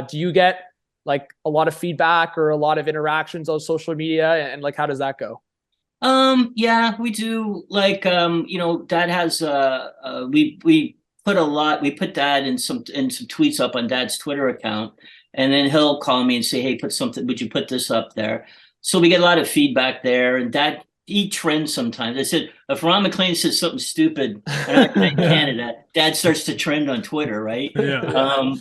do you get like a lot of feedback or a lot of interactions on social media, and like, how does that go? Yeah, we do. Like, Dad has we put Dad in some tweets up on Dad's Twitter account, and then he'll call me and say, hey, would you put this up there? So we get a lot of feedback there, and Dad, he trends sometimes. I said, if Ron McLean says something stupid in Canada, Dad starts to trend on Twitter, right? Yeah.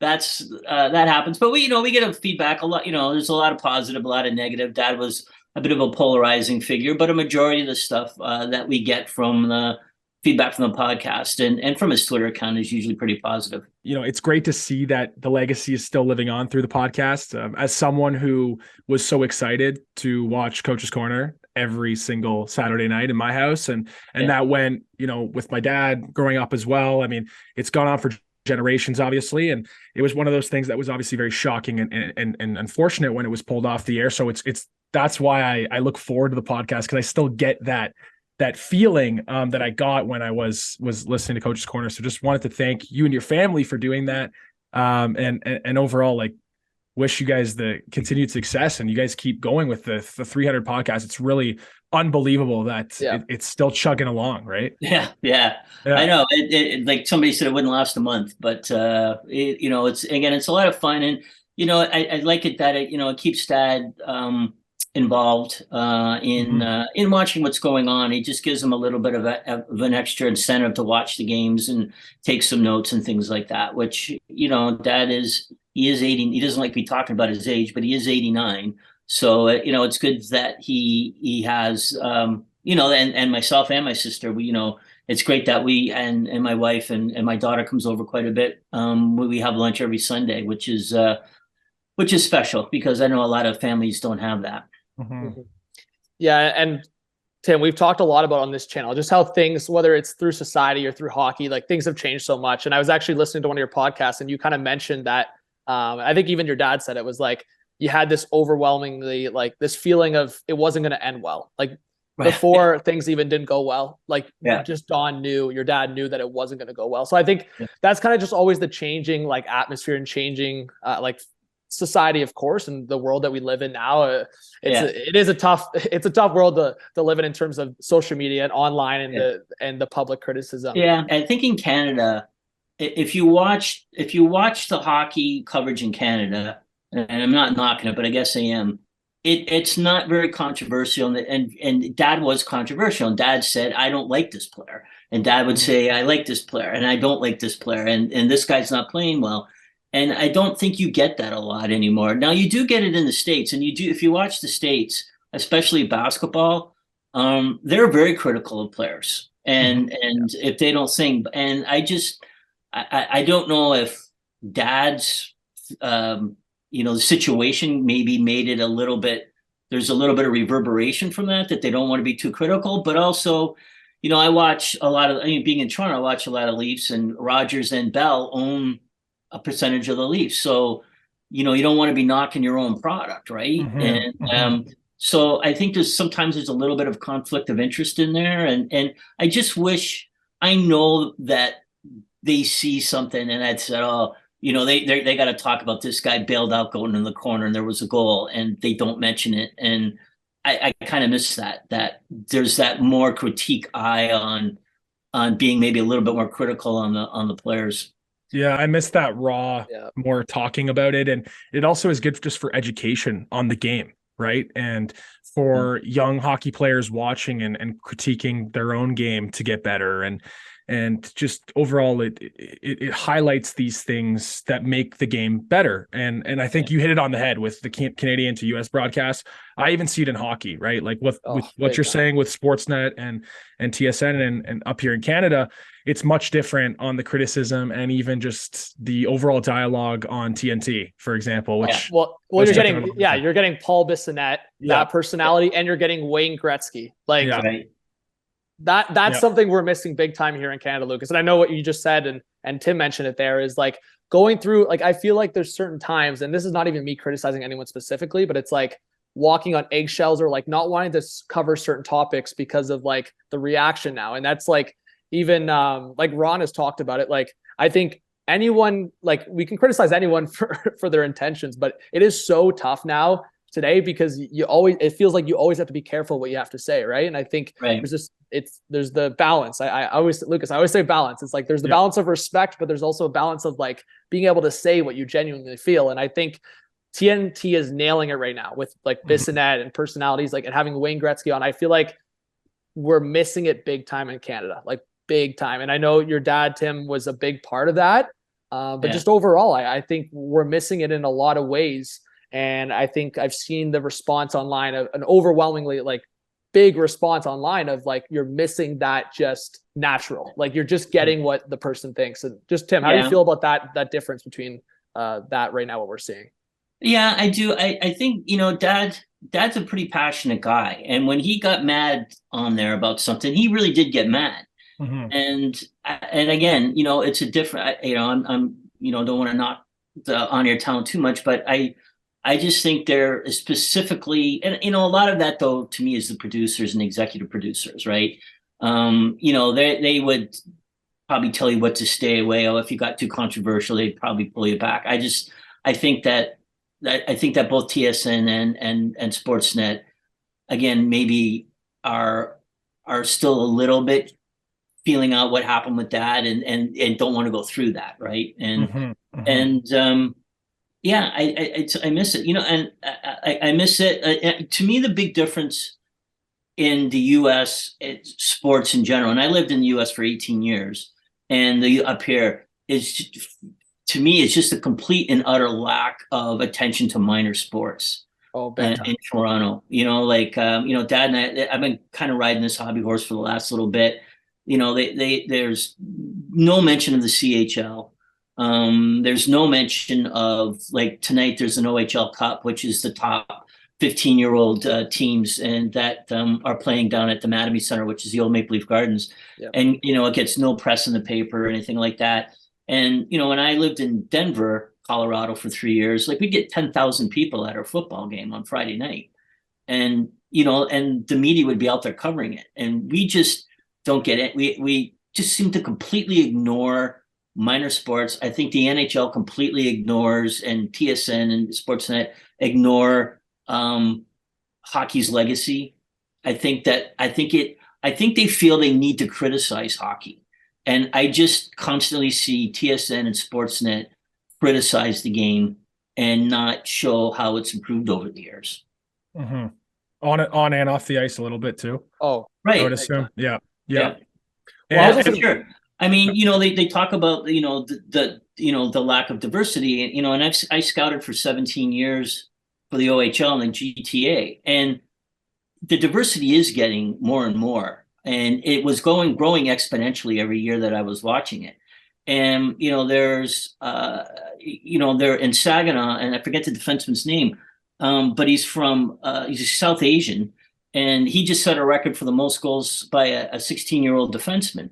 that's that happens. But we get a feedback a lot. There's a lot of positive, a lot of negative. Dad was a bit of a polarizing figure, but a majority of the stuff that we get from the feedback from the podcast and from his Twitter account is usually pretty positive. It's great to see that the legacy is still living on through the podcast. As someone who was so excited to watch Coach's Corner every single Saturday night in my house, and that went, with my dad growing up as well. I mean, it's gone on for generations, obviously, and it was one of those things that was obviously very shocking and unfortunate when it was pulled off the air. So that's why I look forward to the podcast, because I still get that feeling that I got when I was listening to Coach's Corner. So just wanted to thank you and your family for doing that. And overall, like, wish you guys the continued success, and you guys keep going with the 300 podcast. It's really unbelievable that it's still chugging along, right? Yeah. I know. It like somebody said, it wouldn't last a month, but it's a lot of fun, and I like it that it keeps Dad involved in watching what's going on. It just gives him a little bit of an extra incentive to watch the games and take some notes and things like that, which Dad is 80. He doesn't like to be talking about his age, but he is 89. So it's good that he has and myself and my sister, it's great that we and my wife and my daughter comes over quite a bit. We have lunch every Sunday, which is special, because I know a lot of families don't have that. Mm-hmm. Yeah. And Tim, we've talked a lot about on this channel, just how things, whether it's through society or through hockey, like things have changed so much. And I was actually listening to one of your podcasts, and you kind of mentioned that, I think even your dad said it was like, you had this overwhelmingly, like, this feeling of it wasn't going to end well. Like, before things even didn't go well, like, just your dad knew that it wasn't going to go well. So I think that's kind of just always the changing, like, atmosphere and changing, like, society, of course, and the world that we live in now. It's a tough world to live in terms of social media and online and the public criticism. Yeah. I think in Canada, if you watch the hockey coverage in Canada, and I'm not knocking it, but I guess I am, it's not very controversial. And Dad was controversial, and Dad said, I don't like this player. And Dad would say, I like this player, and I don't like this player. And this guy's not playing well. And I don't think you get that a lot anymore. Now, you do get it in the States, and if you watch the States, especially basketball, they're very critical of players. And if they don't sing, and I don't know if Dad's, the situation maybe made it there's a little bit of reverberation from that they don't want to be too critical, but also, I watch a lot of, being in Toronto, I watch a lot of Leafs, and Rogers and Bell own a percentage of the Leafs. So, you don't want to be knocking your own product, right? So I think sometimes there's a little bit of conflict of interest in there. And I just wish, I know that they see something and I'd said, they got to talk about this guy bailed out going in the corner and there was a goal, and they don't mention it. And I kind of miss that there's that more critique eye on being maybe a little bit more critical on the players. Yeah, I miss that raw, more talking about it. And it also is good just for education on the game, right? And for young hockey players watching and critiquing their own game to get better. And just overall, it highlights these things that make the game better. And I think you hit it on the head with the Canadian to US broadcast. I even see it in hockey, right? Like with what you're saying with Sportsnet and TSN and up here in Canada, it's much different on the criticism and even just the overall dialogue on TNT, for example, which you're getting Paul Bissonnette, that personality, and you're getting Wayne Gretzky. That's something we're missing big time here in Canada, Lucas. And I know what you just said, and Tim mentioned it there, is like going through, like, I feel like there's certain times, and this is not even me criticizing anyone specifically, but it's like walking on eggshells or like not wanting to cover certain topics because of like the reaction now. And that's like, even like Ron has talked about it. Like, I think anyone, like, we can criticize anyone for their intentions, but it is so tough now today because it feels like you always have to be careful what you have to say. Right. And I think there's the balance. I always say balance. It's like, there's the balance of respect, but there's also a balance of like being able to say what you genuinely feel. And I think TNT is nailing it right now with like Bissonnette and personalities, like, and having Wayne Gretzky on. I feel like we're missing it big time in Canada, like big time. And I know your dad, Tim, was a big part of that. But just overall, I think we're missing it in a lot of ways. And I think I've seen the response online of an overwhelmingly like big response online of like, you're missing that just natural, like you're just getting what the person thinks. And just Tim, how do you feel about that difference between that right now, what we're seeing? Yeah, I do. I think, Dad's a pretty passionate guy. And when he got mad on there about something, he really did get mad. And again, it's a different, I'm don't want to knock the on-air talent too much, but I just think they're specifically, and a lot of that though to me is the producers and executive producers, right? They would probably tell you what to stay away. Oh, if you got too controversial, they'd probably pull you back. I think that both TSN and Sportsnet, again, maybe are still a little bit feeling out what happened with that and don't want to go through that, right? And yeah, I miss it, and I miss it. To me, the big difference in the U.S. sports in general, and I lived in the U.S. for 18 years, and up here is, to me, it's just a complete and utter lack of attention to minor sports. In Toronto, Dad and I've been kind of riding this hobby horse for the last little bit. There's no mention of the CHL. There's no mention of, like, tonight there's an OHL Cup, which is the top 15-year-old teams, and that are playing down at the Mattamy Center, which is the old Maple Leaf Gardens. And it gets no press in the paper or anything like that. And when I lived in Denver, Colorado for 3 years, like, we'd get 10,000 people at our football game on Friday night, and and the media would be out there covering it, and we just don't get it. We just seem to completely ignore minor sports. I think the NHL completely ignores, and TSN and Sportsnet ignore hockey's legacy. I think they feel they need to criticize hockey, and I just constantly see TSN and Sportsnet criticize the game and not show how it's improved over the years. On and off the ice a little bit too. Oh, right. I would assume. Yeah. Well, for sure. I mean, they talk about the lack of diversity, and I scouted for 17 years for the OHL and the GTA, and the diversity is getting more and more, and it was growing exponentially every year that I was watching it. And there's they're in Saginaw, and I forget the defenseman's name, but he's South Asian, and he just set a record for the most goals by a 16-year-old defenseman.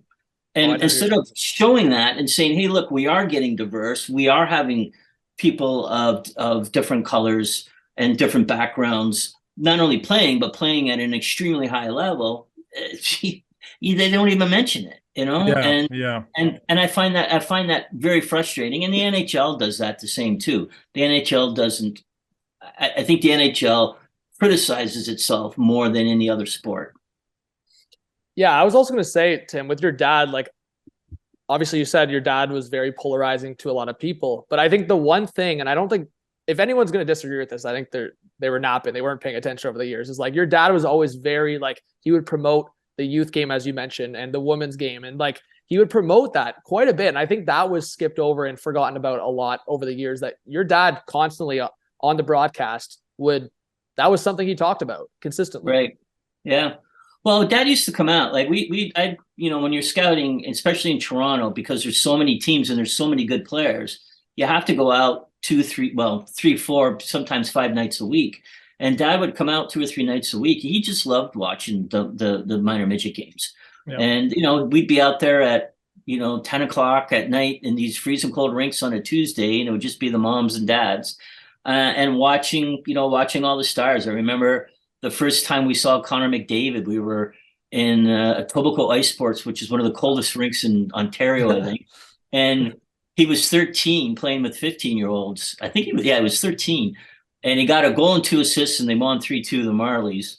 And instead of showing that and saying, hey, look, we are getting diverse, we are having people of different colors and different backgrounds, not only playing, but playing at an extremely high level, they don't even mention it, And I find that very frustrating. And the NHL does that the same too. The NHL doesn't. I think the NHL criticizes itself more than any other sport. Yeah, I was also going to say, Tim, with your dad, like, obviously you said your dad was very polarizing to a lot of people, but I think the one thing, and I don't think if anyone's going to disagree with this, I think they were napping, they weren't paying attention over the years, is like your dad was always very, like, he would promote the youth game, as you mentioned, and the women's game, and like he would promote that quite a bit. And I think that was skipped over and forgotten about a lot over the years, that your dad constantly on the broadcast that was something he talked about consistently. Right. Yeah. Well, Dad used to come out, like when you're scouting, especially in Toronto, because there's so many teams and there's so many good players, you have to go out 3, 4, sometimes 5 nights a week. And Dad would come out 2 or 3 nights a week. He just loved watching the minor midget games. Yeah. And, we'd be out there at, 10 o'clock at night in these freezing cold rinks on a Tuesday, and it would just be the moms and dads and watching all the stars. I remember the first time we saw Connor McDavid, we were in Etobicoke Ice Sports, which is one of the coldest rinks in Ontario, I think. And he was 13 playing with 15-year-olds. I think he was 13. And he got a goal and 2 assists, and they won 3-2 the Marlies.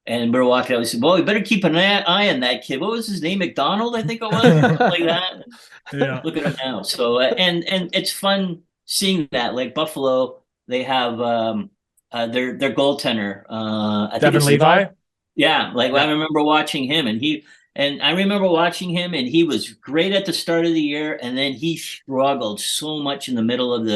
And we're walking out. We said, well, we better keep an eye on that kid. What was his name? McDonald, I think it was. Like that. Yeah. Look at him now. So, and it's fun seeing that. Like Buffalo, they have their goaltender. Devin Levi? Yeah. I remember watching him, and And I remember watching him, and he was great at the start of the year, and then he struggled so much in the middle of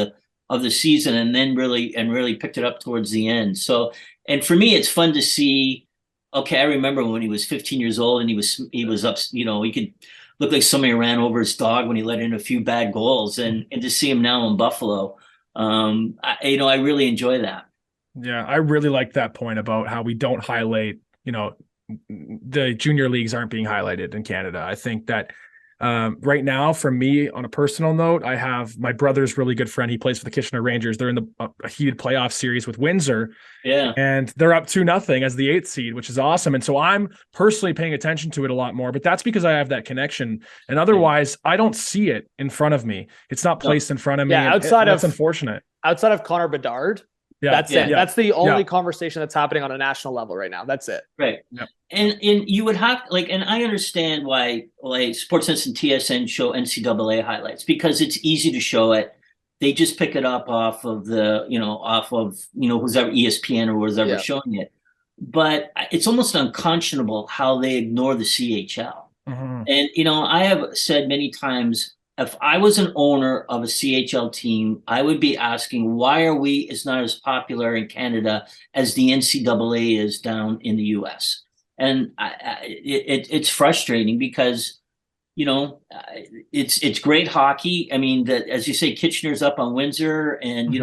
the season, and then really picked it up towards the end. So, and for me, it's fun to see. Okay, I remember when he was 15 years old, and he was up. He could look like somebody ran over his dog when he let in a few bad goals, and to see him now in Buffalo, I really enjoy that. Yeah, I really like that point about how we don't highlight, the junior leagues aren't being highlighted in Canada. I think that right now, for me, on a personal note, I have my brother's really good friend. He plays for the Kitchener Rangers. They're in a heated playoff series with Windsor. Yeah. And they're up 2-0 as the 8th seed, which is awesome. And so I'm personally paying attention to it a lot more, but that's because I have that connection. And otherwise, I don't see it in front of me. It's not placed in front of me. Yeah, that's unfortunate. Outside of Connor Bedard, that's it. Yeah. That's the only conversation that's happening on a national level right now. That's it. Right. Yeah. And you would have and I understand why Sportsnet and TSN show NCAA highlights, because it's easy to show it. They just pick it up off of who's ever ESPN or who's ever showing it. But it's almost unconscionable how they ignore the CHL. Mm-hmm. And I have said many times, if I was an owner of a CHL team, I would be asking, why are we not as popular in Canada as the NCAA is down in the US? And it's frustrating because, it's great hockey. I mean, as you say, Kitchener's up on Windsor, and,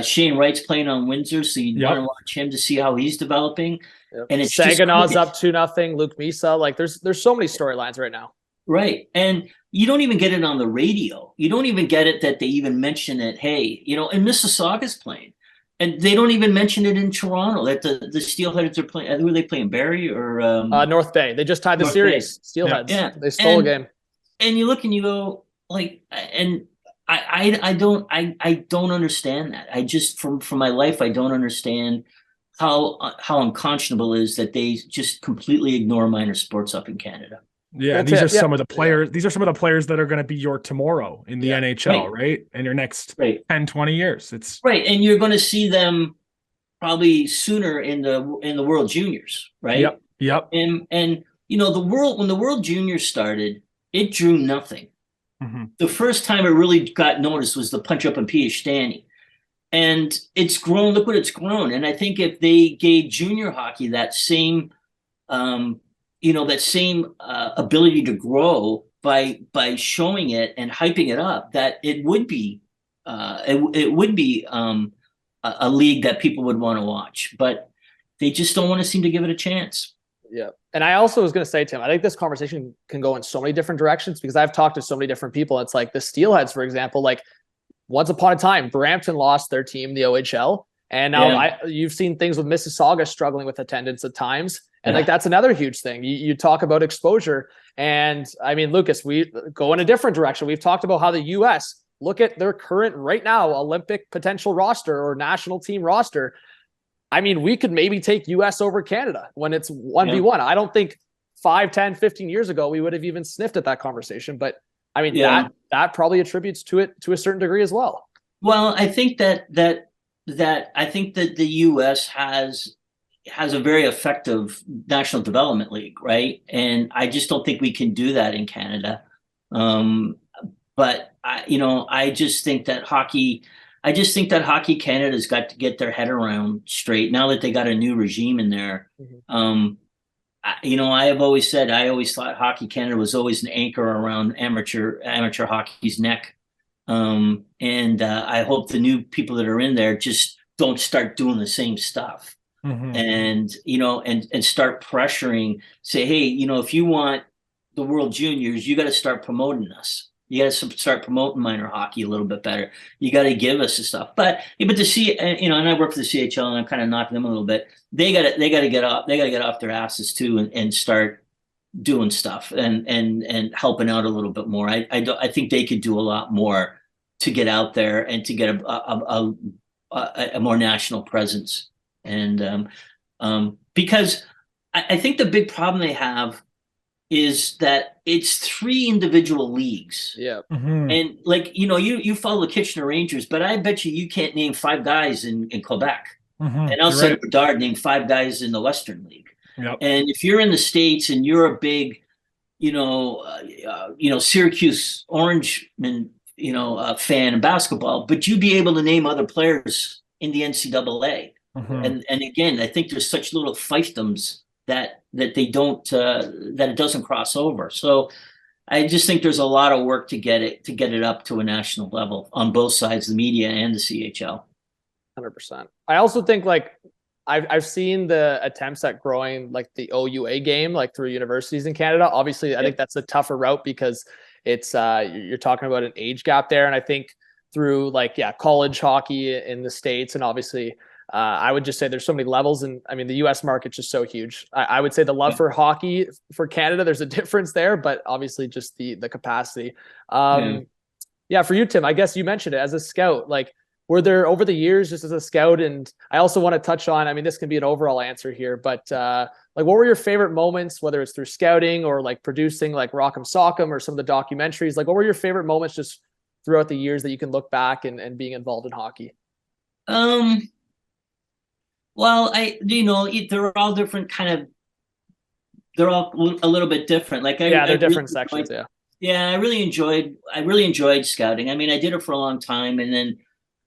Shane Wright's playing on Windsor. So you want to watch him to see how he's developing. Yep. And it's Saganaw's up 2-0, Luke Misa. Like there's so many storylines right now. Right. And you don't even get it on the radio. You don't even get it that they even mention it. Hey, and Mississauga's playing, and they don't even mention it in Toronto that the Steelheads are playing. Who are they playing? Barrie or North Bay? They just tied the series. Steelheads. Yeah. They stole a game. And you look and you go and I don't understand that. I just from my life, I don't understand how unconscionable it is that they just completely ignore minor sports up in Canada. Yeah, these are some of the players. These are some of the players that are going to be your tomorrow in the NHL, right? And your next 10, 20 years. It's right, and you're going to see them probably sooner in the World Juniors, right? Yep. And when the World Juniors started, it drew nothing. Mm-hmm. The first time it really got noticed was the punch up in Piastani. And it's grown. Look what it's grown. And I think if they gave junior hockey that same ability to grow by showing it and hyping it up, that it would be a league that people would want to watch, but they just don't want to seem to give it a chance. Yeah. And I also was going to say, Tim, I think this conversation can go in so many different directions, because I've talked to so many different people. It's like the Steelheads, for example, like once upon a time, Brampton lost their team, the OHL. And now you've seen things with Mississauga struggling with attendance at times. And like, that's another huge thing. You talk about exposure. And I mean, Lucas, we go in a different direction. We've talked about how the US look at their current right now Olympic potential roster or national team roster. I mean, we could maybe take US over Canada when it's 1v1. I don't think 5, 10, 15 years ago, we would have even sniffed at that conversation. But I mean, that probably attributes to it to a certain degree as well. Well, I think that I think that the US has a very effective national development league, right? And I just don't think we can do that in Canada. But I just think that Hockey Canada's got to get their head around straight now that they got a new regime in there. Mm-hmm. I have always said, I always thought Hockey Canada was always an anchor around amateur hockey's neck. And I hope the new people that are in there just don't start doing the same stuff. Mm-hmm. And start pressuring, say, hey, if you want the World Juniors, you got to start promoting us. You got to start promoting minor hockey a little bit better. You got to give us the stuff. But to see, and I work for the CHL, and I'm kind of knocking them a little bit. They got to get off. They got to get off their asses too, and start doing stuff and helping out a little bit more. I think they could do a lot more to get out there and to get a more national presence. And because I think the big problem they have is that it's 3 individual leagues. Yeah. Mm-hmm. And you follow the Kitchener Rangers, but I bet you can't name 5 guys in Quebec. Mm-hmm. And outside of Bedard, name 5 guys in the Western League. Yep. And if you're in the States and you're a big, Syracuse Orangeman, fan of basketball, but you'd be able to name other players in the NCAA. And again, I think there's such little fiefdoms that they don't that it doesn't cross over. So I just think there's a lot of work to get it up to a national level on both sides, the media and the CHL. 100%. I also think like I've seen the attempts at growing like the OUA game like through universities in Canada. Obviously, I think that's a tougher route because it's you're talking about an age gap there, and I think through college hockey in the States, and obviously I would just say there's so many levels, and I mean the U.S. market's just so huge. I would say the love for hockey for Canada, there's a difference there, but obviously just the capacity. For you, Tim, I guess you mentioned it as a scout, like. Were there over the years just as a scout, and I also want to touch on, I mean, this can be an overall answer here, but what were your favorite moments, whether it's through scouting or like producing like Rock'em Sock'em or some of the documentaries, like what were your favorite moments just throughout the years that you can look back and being involved in hockey? Well, they're all different they're all a little bit different. They're different sections. Yeah. I really enjoyed scouting. I mean, I did it for a long time, and then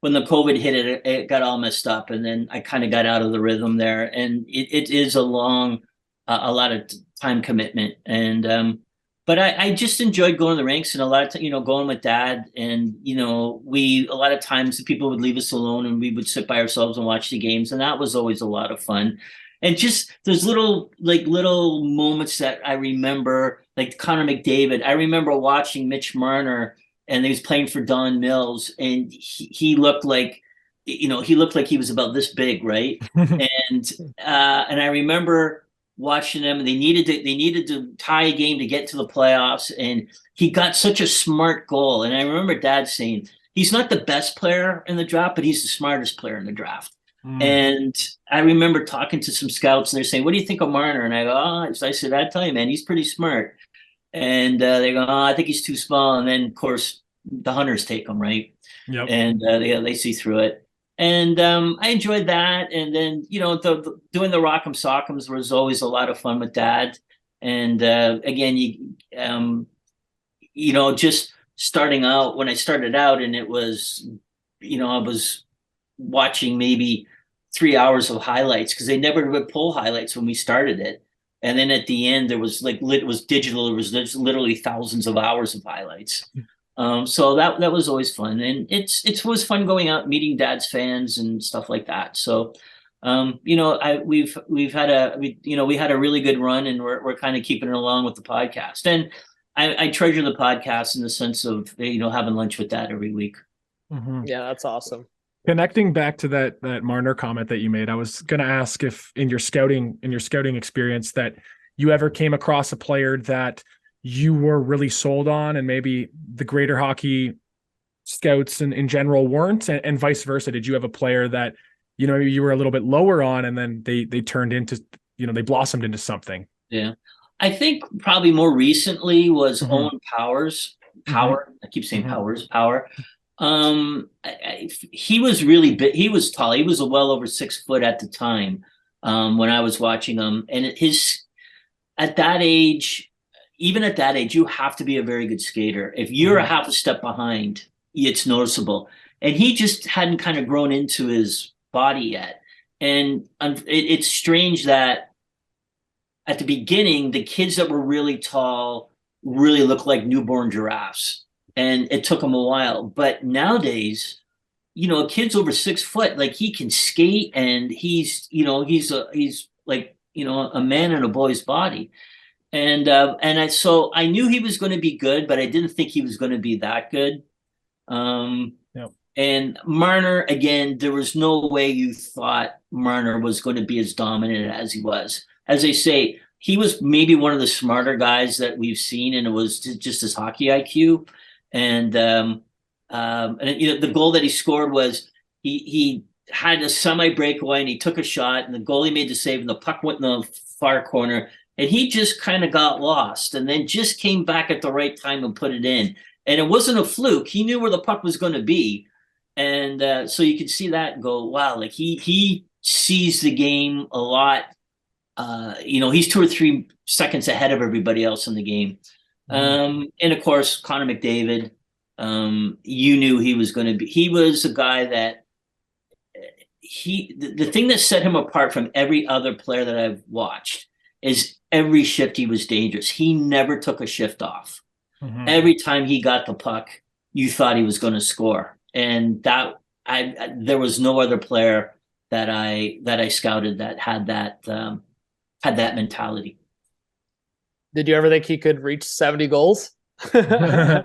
when the COVID hit, it got all messed up, and then I kind of got out of the rhythm there. And it is a lot of time commitment. And but I just enjoyed going to the rinks, and a lot of going with Dad. And a lot of times the people would leave us alone, and we would sit by ourselves and watch the games, and that was always a lot of fun. And just there's little moments that I remember, like Connor McDavid. I remember watching Mitch Marner. And he was playing for Don Mills, and he looked like, he was about this big, right? and I remember watching them. They needed to tie a game to get to the playoffs, and he got such a smart goal. And I remember Dad saying he's not the best player in the draft, but he's the smartest player in the draft. And I remember talking to some scouts, and they're saying, "What do you think of Marner?" And I go, I said, "I'd tell you, man, he's pretty smart." And they go, "Oh, I think he's too small." And then, of course, the hunters take him, right? Yep. And they see through it. And I enjoyed that. And then, doing the Rock'em Sock'ems was always a lot of fun with Dad. And again, just starting out, when I started out, and it was, I was watching maybe 3 hours of highlights, because they never would pull highlights when we started it. And then at the end, there was it was digital. It was literally thousands of hours of highlights. So that was always fun, and it was fun going out, meeting Dad's fans and stuff like that. So, we had a really good run, and we're kind of keeping it along with the podcast. And I treasure the podcast in the sense of having lunch with Dad every week. Mm-hmm. Yeah, that's awesome. Connecting back to that Marner comment that you made, I was going to ask if in your scouting experience that you ever came across a player that you were really sold on and maybe the greater hockey scouts and in general weren't, and vice versa. Did you have a player that you were a little bit lower on, and then they turned into they blossomed into something? Yeah, I think probably more recently was Owen Powers. I keep saying Power. He was really big. He was tall. He was well over 6 foot at the time when I was watching him. And at that age, you have to be a very good skater. If you're a half a step behind, it's noticeable. And he just hadn't kind of grown into his body yet. And it's strange that at the beginning, the kids that were really tall really looked like newborn giraffes. And it took him a while. But nowadays, a kid's over 6 foot, like he can skate, and he's like, a man in a boy's body. And so I knew he was going to be good, but I didn't think he was going to be that good. And Marner, again, there was no way you thought Marner was going to be as dominant as he was. As they say, he was maybe one of the smarter guys that we've seen, and it was just his hockey IQ. And the goal that he scored was he had a semi breakaway, and he took a shot, and the goalie made the save, and the puck went in the far corner, and he just kind of got lost, and then just came back at the right time and put it in. And it wasn't a fluke. He knew where the puck was going to be. And so you could see that and go, wow, like he sees the game a lot he's 2 or 3 seconds ahead of everybody else in the game. And of course, Connor McDavid, you knew he was a guy that the thing that set him apart from every other player that I've watched is every shift he was dangerous. He never took a shift off. Every time he got the puck, you thought he was going to score. And there was no other player that I scouted that had that mentality. Did you ever think he could reach 70 goals? Yeah.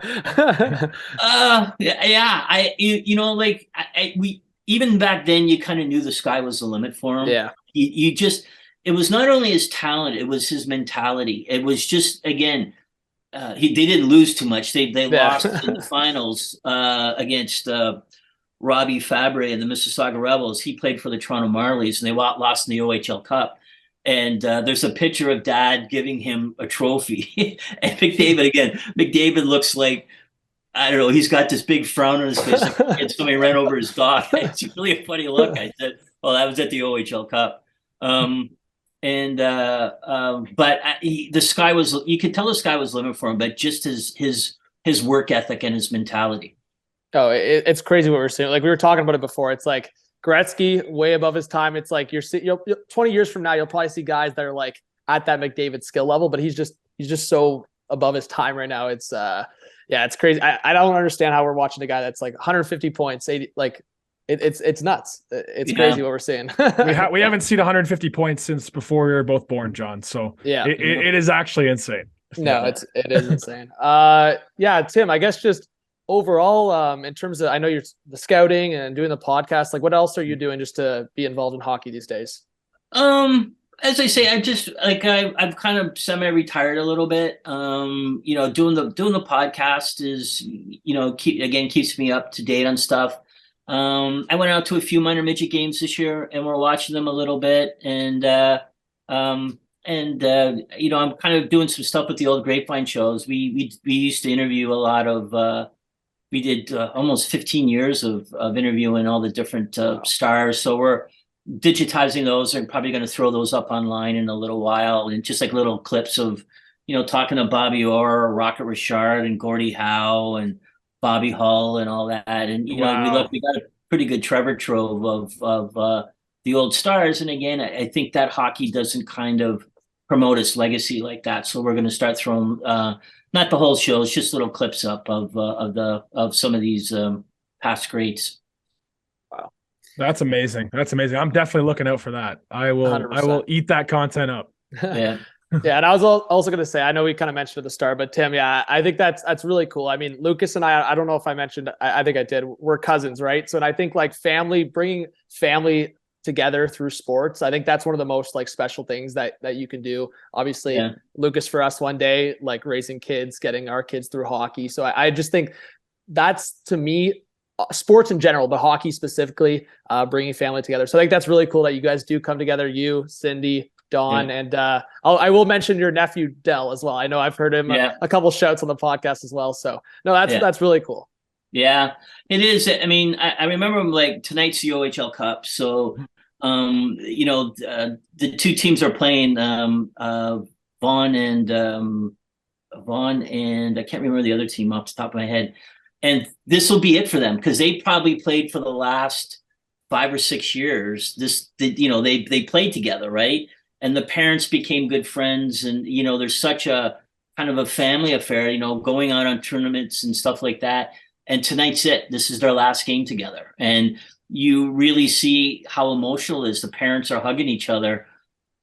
We even back then, you kind of knew the sky was the limit for him. Yeah. It was not only his talent, it was his mentality. It was just, again, they didn't lose too much. They lost in the finals against Robbie Fabre and the Mississauga Rebels. He played for the Toronto Marlies, and they lost in the OHL Cup. And there's a picture of Dad giving him a trophy. And McDavid looks like, I don't know, he's got this big frown on his face. Like somebody ran over his dog. It's really a funny look. I said, well, that was at the OHL Cup. But the sky was, you could tell the sky was the limit for him, but just his work ethic and his mentality. Oh, it's crazy what we're seeing. Like we were talking about it before. It's like Gretzky way above his time. It's like you'll 20 years from now, you'll probably see guys that are like at that McDavid skill level, but he's just so above his time right now. It's it's crazy. I don't understand how we're watching a guy that's like 150 points, 80, like it's nuts. It's crazy what we're seeing. we haven't seen 150 points since before we were both born, John. So it is actually insane. No, it is insane. Tim, I guess just overall, in terms of, I know you're the scouting and doing the podcast, like what else are you doing just to be involved in hockey these days? As I say, I'm kind of semi-retired a little bit. Doing the podcast is, keeps me up to date on stuff. I went out to a few minor midget games this year, and we're watching them a little bit. And I'm kind of doing some stuff with the old Grapevine shows. We used to interview a lot of. We did almost 15 years of interviewing all the different stars. So we're digitizing those and probably going to throw those up online in a little while, and just like little clips of, talking to Bobby Orr, Rocket Richard, and Gordie Howe, and Bobby Hull, and all that. And we got a pretty good treasure trove of the old stars. And again, I think that hockey doesn't kind of promote its legacy like that. So we're going to start throwing not the whole show, it's just little clips up of some of these past greats. Wow. That's amazing. I'm definitely looking out for that. I will 100%. Eat that content up. Yeah. Yeah. And I was also going to say, I know we kind of mentioned at the start, but Tim, I think that's really cool. I mean, Lucas and I don't know if I mentioned, I think I did, we're cousins, right? So, and I think like bringing family together through sports, I think that's one of the most like special things that you can do. Obviously, Lucas, for us one day, like raising kids, getting our kids through hockey. So I just think that's, to me, sports in general, but hockey specifically, bringing family together. So I think that's really cool that you guys do come together, you, Cindy, Don, and I will mention your nephew Dell as well. I know I've heard him a couple shouts on the podcast as well. So no, that's really cool. Yeah, it is. I mean, I remember like tonight's the OHL Cup. So, the two teams are playing Vaughan and I can't remember the other team off the top of my head. And this will be it for them, because they probably played for the last 5 or 6 years. They played together, right? And the parents became good friends. And, there's such a kind of a family affair, going out on tournaments and stuff like that. And tonight's it. This is their last game together. And you really see how emotional it is. The parents are hugging each other,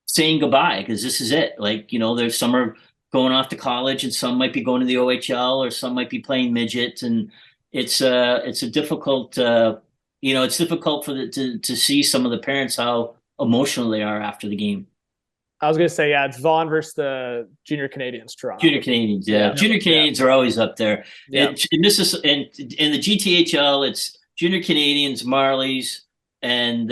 saying goodbye, because this is it. Like, there's some are going off to college, and some might be going to the OHL, or some might be playing midget. And it's a difficult, it's difficult to see some of the parents, how emotional they are after the game. I was going to say, it's Vaughan versus the Junior Canadiens, Toronto. Junior Canadiens, yeah. Junior Canadiens are always up there. Yeah. In the GTHL, it's Junior Canadiens, Marlies, and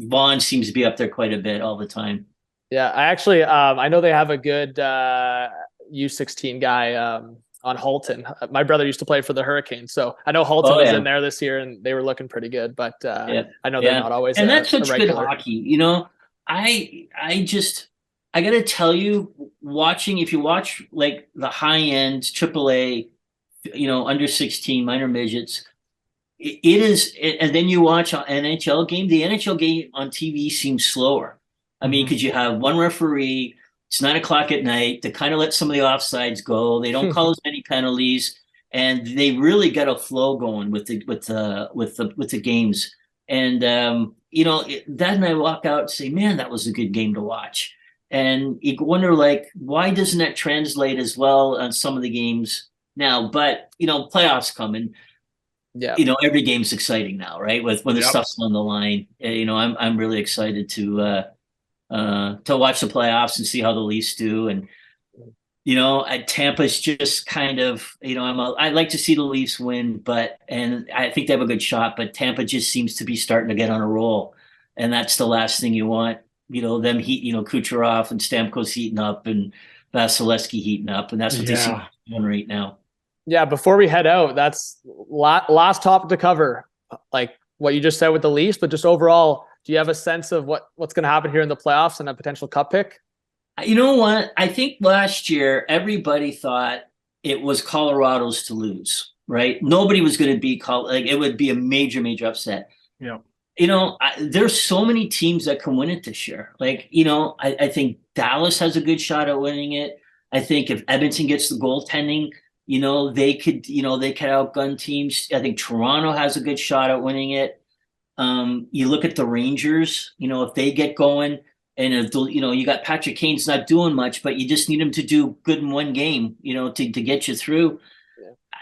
Vaughan seems to be up there quite a bit all the time. Yeah, I actually, I know they have a good U16 guy on Halton. My brother used to play for the Hurricanes, so I know Halton was in there this year, and they were looking pretty good. But I know they're not always. And that's such good hockey. I got to tell you, if you watch like the high end AAA, under 16 minor midgets, and then you watch an NHL game. The NHL game on TV seems slower. I mean, because you have one referee. It's 9:00 at night. They kind of let some of the offsides go. They don't call as many penalties, and they really got a flow going with the games. And then I walk out and say, man, that was a good game to watch. And you wonder, like, why doesn't that translate as well on some of the games now? But playoffs coming. Yeah. Every game's exciting now, right? When the stuff's on the line. I'm really excited to watch the playoffs and see how the Leafs do. And Tampa's just kind of, I'd like to see the Leafs win, and I think they have a good shot, but Tampa just seems to be starting to get on a roll, and that's the last thing you want. Them Kucherov and Stamkos heating up and Vasilevsky heating up, and that's what they seem to be doing right now. Yeah, before we head out, that's last topic to cover, like what you just said with the Leafs, but just overall, do you have a sense of what's going to happen here in the playoffs and a potential cup pick? You know what? I think last year everybody thought it was Colorado's to lose, right? Nobody was going to beat it would be a major, major upset. Yeah. There's so many teams that can win it this year. Like, I think Dallas has a good shot at winning it. I think if Edmonton gets the goaltending, they could outgun teams. I think Toronto has a good shot at winning it. You look at the Rangers, if they get going, and if you got Patrick Kane's not doing much, but you just need him to do good in one game, to get you through.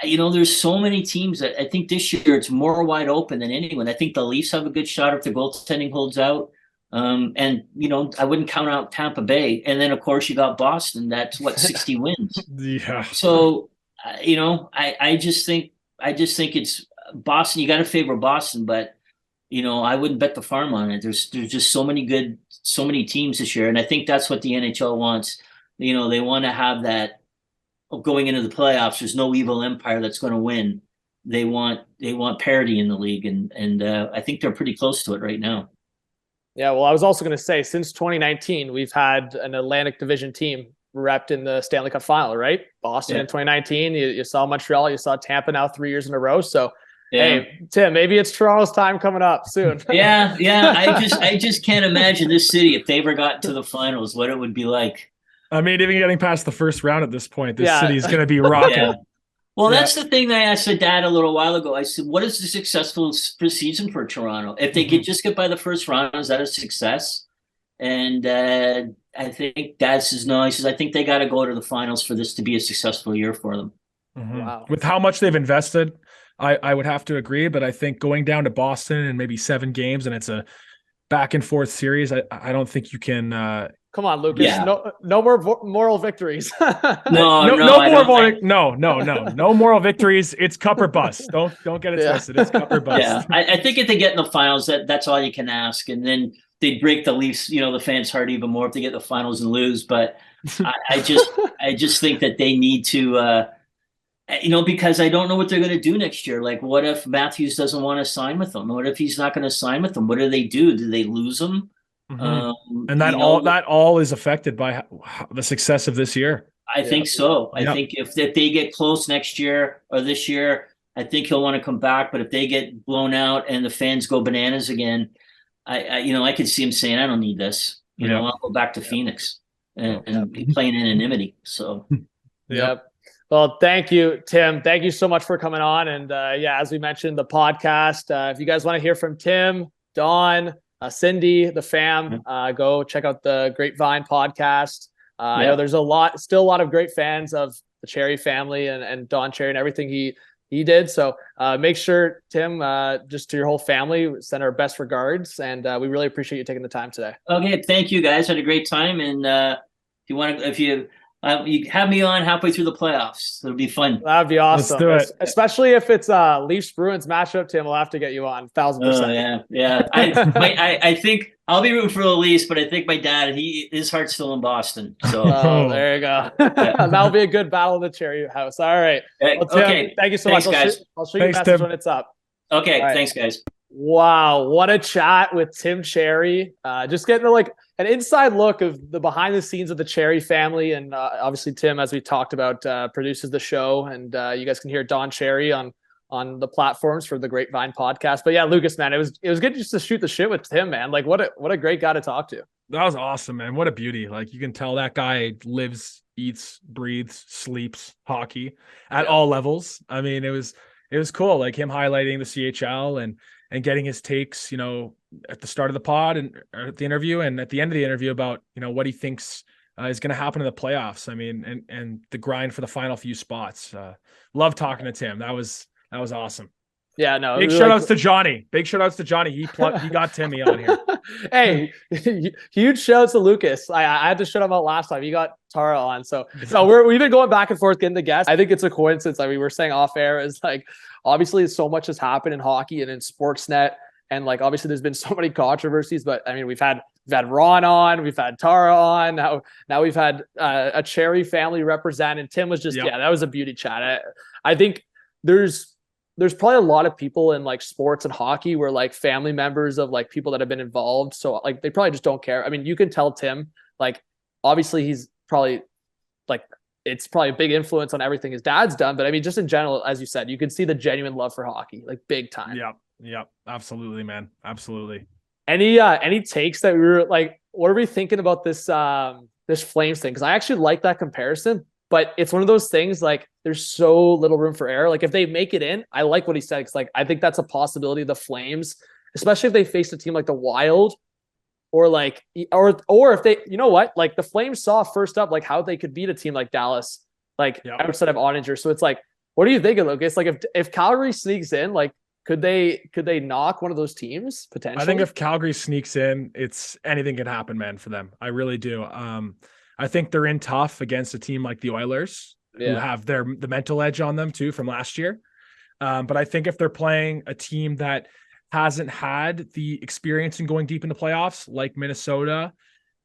Yeah. There's so many teams that I think this year it's more wide open than anyone. I think the Leafs have a good shot if the goaltending holds out. And I wouldn't count out Tampa Bay. And then of course you got Boston. That's 60 wins. Yeah. So, I just think it's Boston. You got to favor Boston, but I wouldn't bet the farm on it. There's just so many teams this year, and I think that's what the NHL wants. They want to have that going into the playoffs. There's no evil empire that's going to win. They want parity in the league, and I think they're pretty close to it right now. Yeah, well, I was also going to say, since 2019, we've had an Atlantic Division team repped in the Stanley Cup final, right? Boston in 2019. You saw Montreal, you saw Tampa now 3 years in a row. So, hey, Tim, maybe it's Toronto's time coming up soon. Yeah. I just can't imagine this city, if they ever got to the finals, what it would be like. I mean, even getting past the first round at this point, this city is going to be rocking. Yeah. Well, that's the thing I asked my dad a little while ago. I said, what is the successful season for Toronto? If they could just get by the first round, is that a success? And I think Dad says no. He says, I think they got to go to the finals for this to be a successful year for them. Mm-hmm. Wow. With how much they've invested, I would have to agree. But I think going down to Boston and maybe 7 games and it's a back and forth series, I don't think you can. Come on, Lucas. Yeah. No more moral victories. No moral victories. It's cup or bust. Don't get it twisted. It's cup or bust. Yeah, I think if they get in the finals, that's all you can ask. And then they'd break the Leafs, the fans' heart even more if they get the finals and lose. But I just think that they need to, because I don't know what they're going to do next year. Like, what if Matthews doesn't want to sign with them? What if he's not going to sign with them? What do they do? Do they lose him? Mm-hmm. And that all is affected by the success of this year. I think so. I think if they get close next year or this year, I think he'll want to come back. But if they get blown out and the fans go bananas again, I could see him saying, I don't need this. I'll go back to Phoenix and be playing anonymity. So, Yep. Well, thank you, Tim. Thank you so much for coming on. And as we mentioned, the podcast, if you guys want to hear from Tim, Don, Cindy, the fam, go check out the Grapevine podcast. I know there's still a lot of great fans of the Cherry family and Don Cherry and everything he did. So make sure, Tim, just to your whole family, send our best regards. And we really appreciate you taking the time today. Okay. Thank you guys. Had a great time. And if you have me on halfway through the playoffs, it'll be fun. That'd be awesome. Let's do it. Especially if it's Leafs Bruins matchup, Tim, we'll have to get you on 1,000%. Yeah. I think I'll be rooting for the Leafs, but I think my dad, his heart's still in Boston. So there you go. That'll be a good battle in the Cherry House. All right. Well, Tim, okay. Thank you so much. Guys. I'll show you a message when it's up. Okay. Right. Thanks, guys. Wow. What a chat with Tim Cherry. Just getting to an inside look of the behind the scenes of the Cherry family. And obviously Tim, as we talked about, produces the show, and you guys can hear Don Cherry on the platforms for the Grapevine podcast. But yeah, Lucas, man, it was good just to shoot the shit with Tim, man. Like what a great guy to talk to. That was awesome, man. What a beauty. Like you can tell that guy lives, eats, breathes, sleeps hockey at all levels. I mean, it was cool. Like him highlighting the CHL and getting his takes, at the start of the pod and at the interview and at the end of the interview about, what he thinks is going to happen in the playoffs. I mean, and the grind for the final few spots. Love talking to Tim. That was awesome. Yeah, no. Big shout outs to Johnny. Big shout outs to Johnny. He got Timmy on here. Hey, huge shout outs to Lucas. I had to shut him out last time. He got Tara on. So we've been going back and forth getting the guests. I think it's a coincidence. Like we were saying off air, is like obviously so much has happened in hockey and in Sportsnet. And like obviously there's been so many controversies, but I mean we've had Ron on, we've had Tara on, now we've had a Cherry family represented. Tim was just that was a beauty chat. I think there's probably a lot of people in like sports and hockey where like family members of like people that have been involved. So like they probably just don't care. I mean, you can tell Tim, like obviously he's probably like, it's probably a big influence on everything his dad's done. But I mean, just in general, as you said, you can see the genuine love for hockey, like big time. Yep. Absolutely, man. Absolutely. Any takes that we were like, what are we thinking about this Flames thing? Cause I actually like that comparison. But it's one of those things like there's so little room for error. Like if they make it in, I like what he said. Cause like, I think that's a possibility. The Flames, especially if they face a team like the Wild or if they, like the Flames saw first up, like how they could beat a team like Dallas, outside of Ottinger. So it's like, what do you think, Lucas? Like if Calgary sneaks in, like, could they knock one of those teams potentially? I think if Calgary sneaks in, anything can happen, man, for them. I really do. I think they're in tough against a team like the Oilers, who have the mental edge on them too from last year. But I think if they're playing a team that hasn't had the experience in going deep in the playoffs, like Minnesota,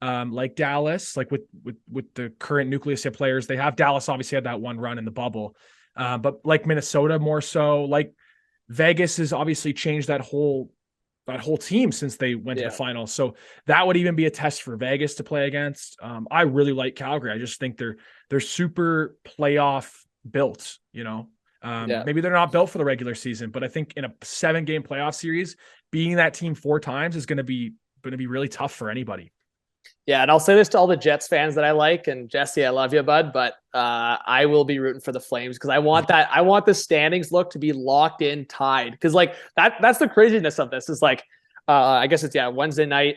like Dallas, like with the current nucleus of players they have, Dallas obviously had that one run in the bubble, but like Minnesota more so, like Vegas has obviously changed that whole team since they went to the finals. So that would even be a test for Vegas to play against. I really like Calgary. I just think they're super playoff built, maybe they're not built for the regular season, but I think in a 7-game playoff series, beating that team 4 times is going to be really tough for anybody. Yeah. And I'll say this to all the Jets fans that I like, and Jesse, I love you, bud, but I will be rooting for the Flames because I want the standings look to be locked in, tied. Cause like that's the craziness of this is like, I guess it's Wednesday night.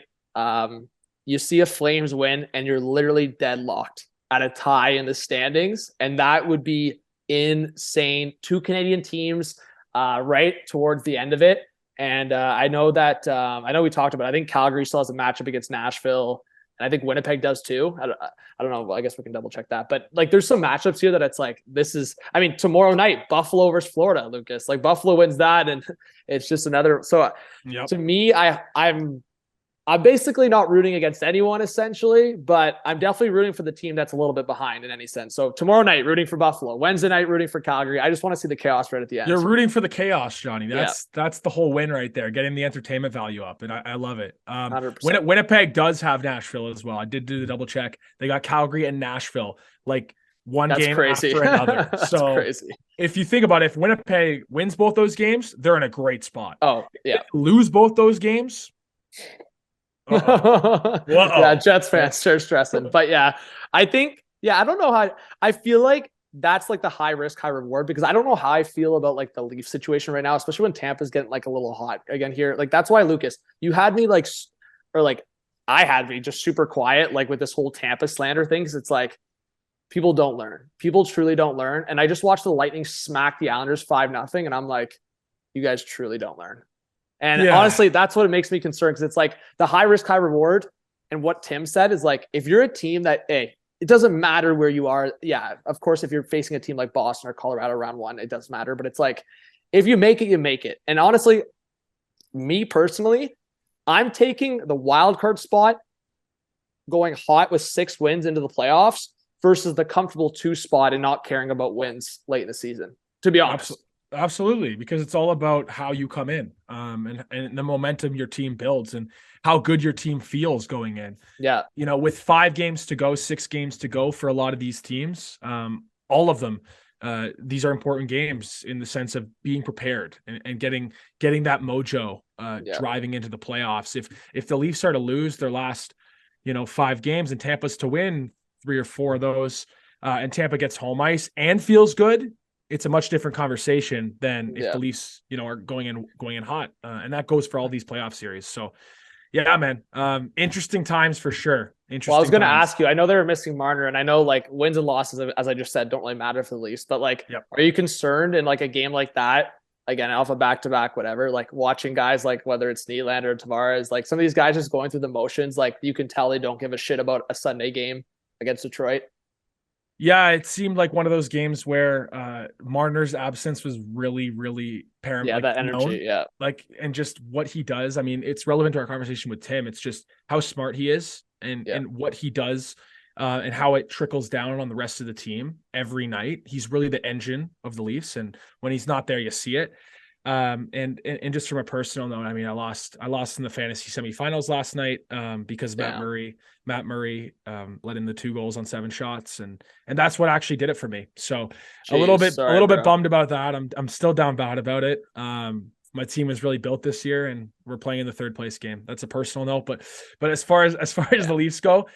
You see a Flames win and you're literally deadlocked at a tie in the standings. And that would be insane. 2 Canadian teams right towards the end of it. And I know we talked about it. I think Calgary still has a matchup against Nashville. And I think Winnipeg does too. I don't know. I guess we can double check that. But like, there's some matchups here that it's like, tomorrow night, Buffalo versus Florida, Lucas. Like Buffalo wins that, and it's just another. So to me, I'm basically not rooting against anyone essentially, but I'm definitely rooting for the team that's a little bit behind in any sense. So tomorrow night, rooting for Buffalo. Wednesday night, rooting for Calgary. I just want to see the chaos right at the end. You're rooting for the chaos, Johnny. That's the whole win right there, getting the entertainment value up, and I love it. 100%. Winnipeg does have Nashville as well. I did do the double check. They got Calgary and Nashville, like one game crazy. after another. So crazy. If you think about it, if Winnipeg wins both those games, they're in a great spot. Oh, yeah. Lose both those games. Yeah, Jets fans start stressing. But I think, I don't know how I feel like that's like the high risk, high reward, because I don't know how I feel about like the Leaf situation right now, especially when Tampa's getting like a little hot again here. Like that's why, Lucas, you had me I had me just super quiet, like with this whole Tampa slander thing. Cause it's like, people don't learn. People truly don't learn. And I just watched the Lightning smack the Islanders 5-0. And I'm like, you guys truly don't learn. And honestly, that's what it makes me concerned, because it's like the high risk, high reward. And what Tim said is like, if you're a team that, it doesn't matter where you are. Yeah, of course, if you're facing a team like Boston or Colorado round 1, it doesn't matter. But it's like, if you make it, you make it. And honestly, me personally, I'm taking the wild card spot going hot with 6 wins into the playoffs versus the comfortable 2 spot and not caring about wins late in the season, to be honest. Absolutely, because it's all about how you come in, and the momentum your team builds and how good your team feels going in. Yeah. With 5 games to go, 6 games to go for a lot of these teams, all of them, these are important games in the sense of being prepared and getting that mojo driving into the playoffs. If the Leafs are to lose their last, 5 games and Tampa's to win 3 or 4 of those, and Tampa gets home ice and feels good, it's a much different conversation than if the Leafs, are going in hot. And that goes for all these playoff series. So yeah, man. Interesting times for sure. Interesting. Well, I was going to ask you, I know they were missing Marner, and I know like wins and losses, as I just said, don't really matter for the Leafs, but like, are you concerned in like a game like that, again, alpha back-to-back, whatever, like watching guys like whether it's Nylander or Tavares, like some of these guys just going through the motions, like you can tell they don't give a shit about a Sunday game against Detroit? Yeah, it seemed like one of those games where Marner's absence was really, really apparent. Yeah, that energy, and just what he does. I mean, it's relevant to our conversation with Tim. It's just how smart he is and what he does and how it trickles down on the rest of the team every night. He's really the engine of the Leafs, and when he's not there, you see it. And just from a personal note, I mean, I lost in the fantasy semifinals last night because Matt Murray let in the 2 goals on 7 shots, and that's what actually did it for me. So a little bit bummed about that. I'm still down bad about it. My team was really built this year, and we're playing in the 3rd place game. That's a personal note, but as far as the Leafs go,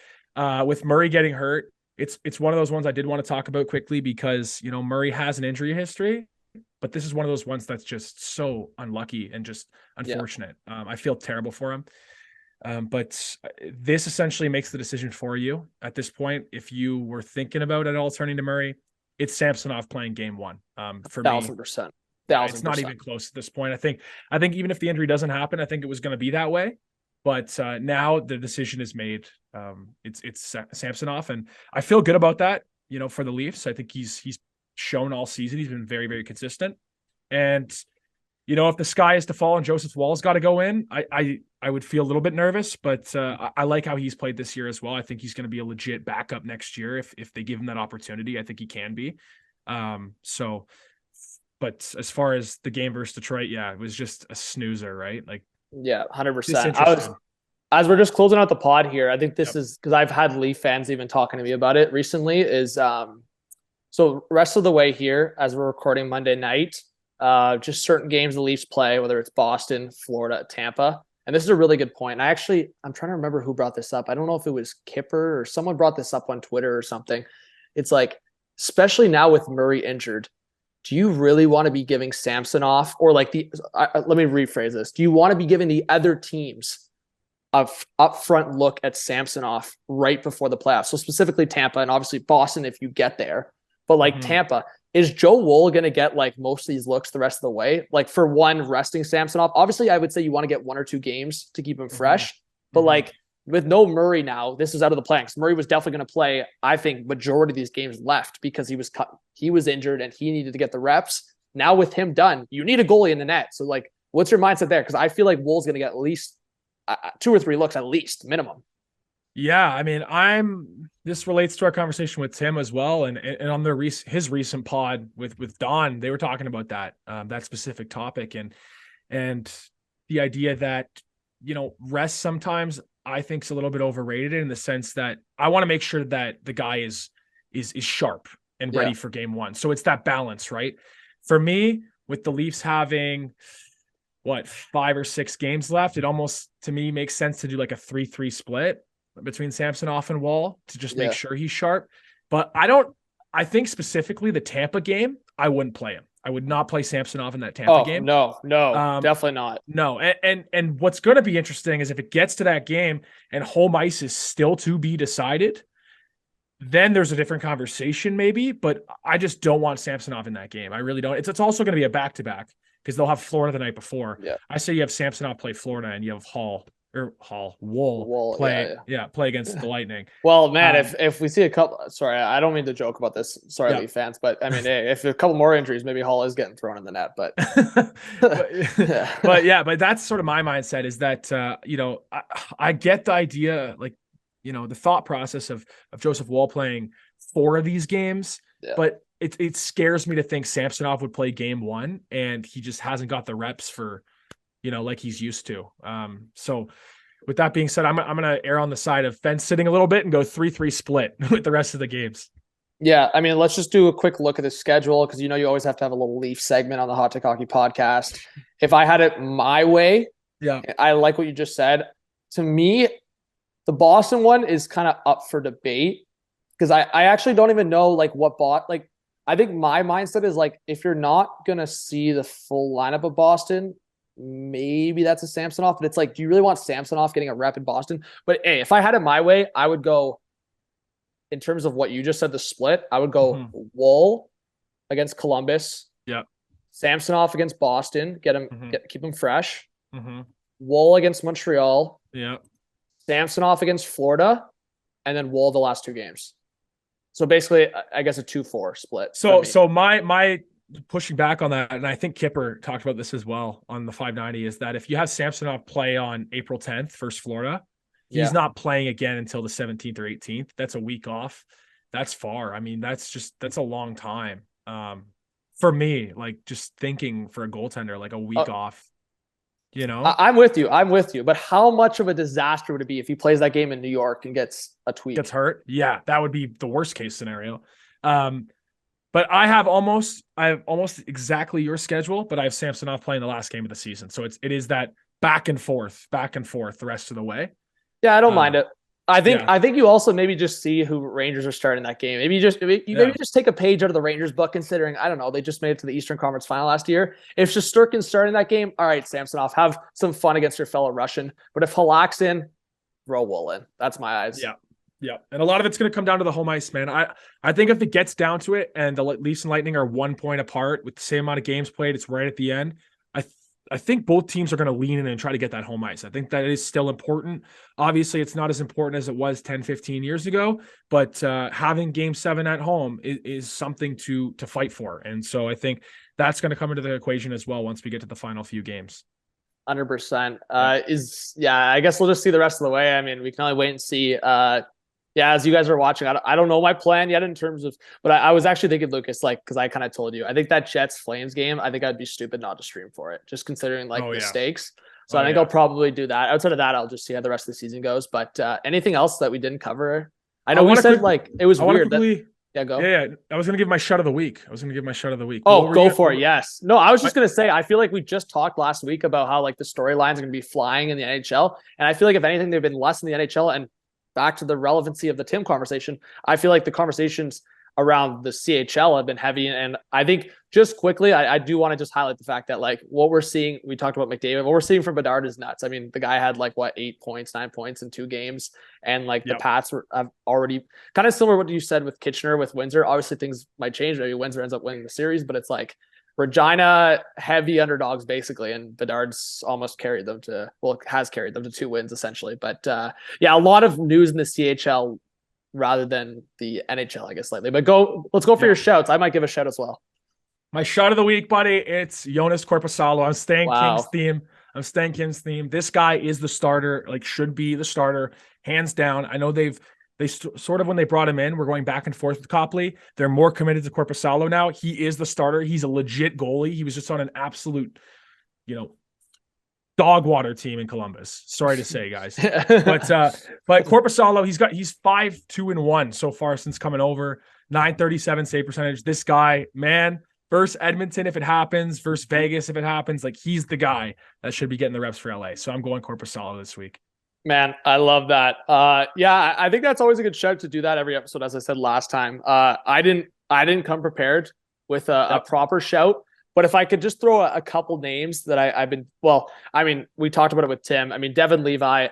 with Murray getting hurt, it's one of those ones I did want to talk about quickly because Murray has an injury history. But this is one of those ones that's just so unlucky and just unfortunate. I feel terrible for him. But this essentially makes the decision for you at this point. If you were thinking about it all turning to Murray, it's Samsonov playing game 1. For 1,000%. It's not even close at this point. I think even if the injury doesn't happen, I think it was going to be that way. But now the decision is made. It's Samsonov, and I feel good about that. For the Leafs, I think he's shown all season. He's been very, very consistent. And, if the sky is to fall and Joseph Woll's got to go in, I would feel a little bit nervous, but I like how he's played this year as well. I think he's going to be a legit backup next year. If they give him that opportunity, I think he can be. But as far as the game versus Detroit, it was just a snoozer, right? like 100%. As we're just closing out the pod here, I think this is because I've had Leaf fans even talking to me about it recently is, so rest of the way here, as we're recording Monday night, just certain games the Leafs play, whether it's Boston, Florida, Tampa. And this is a really good point. And I'm trying to remember who brought this up. I don't know if it was Kipper or someone brought this up on Twitter or something. It's like, especially now with Murray injured, do you really want to be giving Samsonov or like let me rephrase this. Do you want to be giving the other teams a upfront look at Samsonov right before the playoffs? So specifically Tampa and obviously Boston if you get there. But like Tampa, is Joe Woll going to get like most of these looks the rest of the way? Like for one, resting Samsonov. Obviously, I would say you want to get 1 or 2 games to keep him fresh. But like with no Murray now, this is out of the plans. Murray was definitely going to play, I think, majority of these games left because he was cut. He was injured and he needed to get the reps. Now with him done, you need a goalie in the net. So like, what's your mindset there? Because I feel like Woll's going to get at least 2 or 3 looks at least minimum. Yeah, I mean, this relates to our conversation with Tim as well, and on his recent pod with Don, they were talking about that specific topic, and the idea that rest sometimes I think is a little bit overrated in the sense that I want to make sure that the guy is sharp and ready for game 1. So it's that balance, right? For me, with the Leafs having 5 or 6 games left, it almost to me makes sense to do like a 3-3 split between Samsonov and Woll to just make sure he's sharp. But I think specifically the Tampa game, I wouldn't play him. I would not play Samsonov in that Tampa game. No, definitely not. No. And what's going to be interesting is if it gets to that game and home ice is still to be decided, then there's a different conversation maybe, but I just don't want Samsonov in that game. I really don't. It's also going to be a back-to-back because they'll have Florida the night before. Yeah. I say you have Samsonov play Florida and you have Woll play against the Lightning. Well, man, if we see a couple, sorry, I don't mean to joke about this. Sorry, Leaf fans, but I mean, hey, if a couple more injuries, maybe Hall is getting thrown in the net. But, but that's sort of my mindset is that I get the idea, like the thought process of Joseph Woll playing 4 of these games, but it scares me to think Samsonov would play game one and he just hasn't got the reps for, like he's used to. So with that being said, I'm going to err on the side of fence sitting a little bit and go 3-3 split with the rest of the games. Yeah, I mean, let's just do a quick look at the schedule because you always have to have a little Leaf segment on the Hot Take Hockey podcast. If I had it my way, I like what you just said. To me, the Boston one is kind of up for debate because I actually don't even know I think my mindset is like if you're not gonna see the full lineup of Boston, maybe that's a Samsonov. But it's like, do you really want Samsonov getting a rep in Boston? But hey, if I had it my way, I would go. In terms of what you just said, the split, I would go Woll against Columbus. Yeah. Samsonov against Boston. Keep him fresh. Mm-hmm. Woll against Montreal. Yeah. Samsonov against Florida. And then Woll the last two games. So basically, I guess a 2-4 split. So my pushing back on that, and I think Kipper talked about this as well on the 590, is that if you have Samsonov play on April 10th versus Florida, he's not playing again until the 17th or 18th. That's a week off. That's far. I mean, that's a long time. For me, like just thinking for a goaltender, like a week off, I'm with you. But how much of a disaster would it be if he plays that game in New York and gets a tweak? Gets hurt? Yeah, that would be the worst case scenario. But I have almost exactly your schedule, but I have Samsonov playing the last game of the season. So it is that back and forth the rest of the way. Yeah, I don't mind it. I think you also maybe just see who Rangers are starting that game. Maybe just take a page out of the Rangers book, considering, I don't know, they just made it to the Eastern Conference Final last year. If Shesterkin's starting that game, all right, Samsonov, have some fun against your fellow Russian. But if Halak's in, throw Woll in. That's my eyes. Yeah. And a lot of it's going to come down to the home ice, man. I think if it gets down to it and the Leafs and Lightning are 1 point apart with the same amount of games played, it's right at the end. I think both teams are going to lean in and try to get that home ice. I think that is still important. Obviously, it's not as important as it was 10, 15 years ago, but having game 7 at home is something to fight for. And so I think that's going to come into the equation as well once we get to the final few games. 100%. I guess we'll just see the rest of the way. I mean, we can only wait and see. As you guys are watching, I don't know my plan yet in terms of, but I was actually thinking, Lucas, because I kind of told you, I think that Jets Flames game, I think I'd be stupid not to stream for it, just considering the stakes. So I think I'll probably do that. Outside of that, I'll just see how the rest of the season goes. But anything else that we didn't cover? I know we said it was weird. Go. Yeah. I was going to give my shut of the week. Oh, go for it. Yes. No, I was just going to say, I feel like we just talked last week about how the storylines are going to be flying in the NHL. And I feel like if anything, they've been less in the NHL. And back to the relevancy of the Tim conversation, I feel like the conversations around the CHL have been heavy. And I think just quickly, I do want to just highlight the fact that what we're seeing, we talked about McDavid, what we're seeing from Bedard is nuts. I mean, the guy had 8 points, 9 points in 2 games. And the Pats have already kind of similar to what you said with Kitchener, with Windsor. Obviously things might change. Maybe Windsor ends up winning the series, but it's Regina heavy underdogs basically, and Bedard's almost has carried them to 2 wins essentially. But a lot of news in the CHL rather than the NHL, I guess, lately. But let's go for your shouts. I might give a shout as well. My shout of the week, buddy, it's Jonas Korpisalo. I'm staying King's theme. This guy is the starter, should be the starter, hands down. I know they sort of, when they brought him in, we're going back and forth with Copley. They're more committed to Korpisalo now. He is the starter. He's a legit goalie. He was just on an absolute, dog water team in Columbus. Sorry to say, guys. But Korpisalo, he's 5-2-1 so far since coming over. 937 save percentage. This guy, man, versus Edmonton if it happens, versus Vegas if it happens, he's the guy that should be getting the reps for LA. So I'm going Korpisalo this week. Man, I love that. I think that's always a good shout to do that every episode. As I said last time, I didn't come prepared with a proper shout, but if I could just throw a couple names that we talked about it with Tim. I mean, Devin Levi,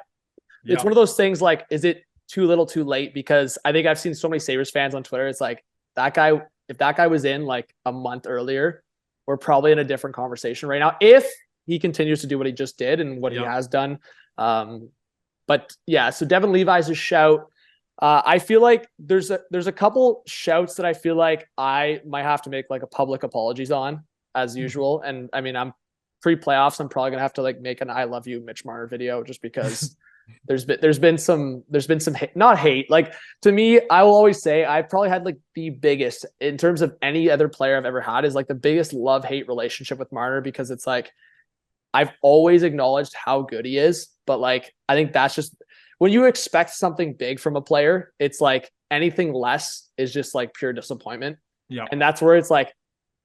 it's one of those things is it too little too late? Because I think I've seen so many Sabres fans on Twitter. It's that guy, if that guy was in a month earlier, we're probably in a different conversation right now. If he continues to do what he just did and what he has done. So Devin Levi's a shout. I feel like there's a couple shouts that I feel like I might have to make a public apologies on as usual. And I mean, I'm pre-playoffs. I'm probably gonna have to make an "I love you" Mitch Marner video just because there's been some not hate. Like, to me, I will always say I probably had like the biggest, in terms of any other player I've ever had, is like the biggest love-hate relationship with Marner, because it's like I've always acknowledged how good he is, but like I think that's just when you expect something big from a player, it's like anything less is just like pure disappointment. Yeah. And that's where it's like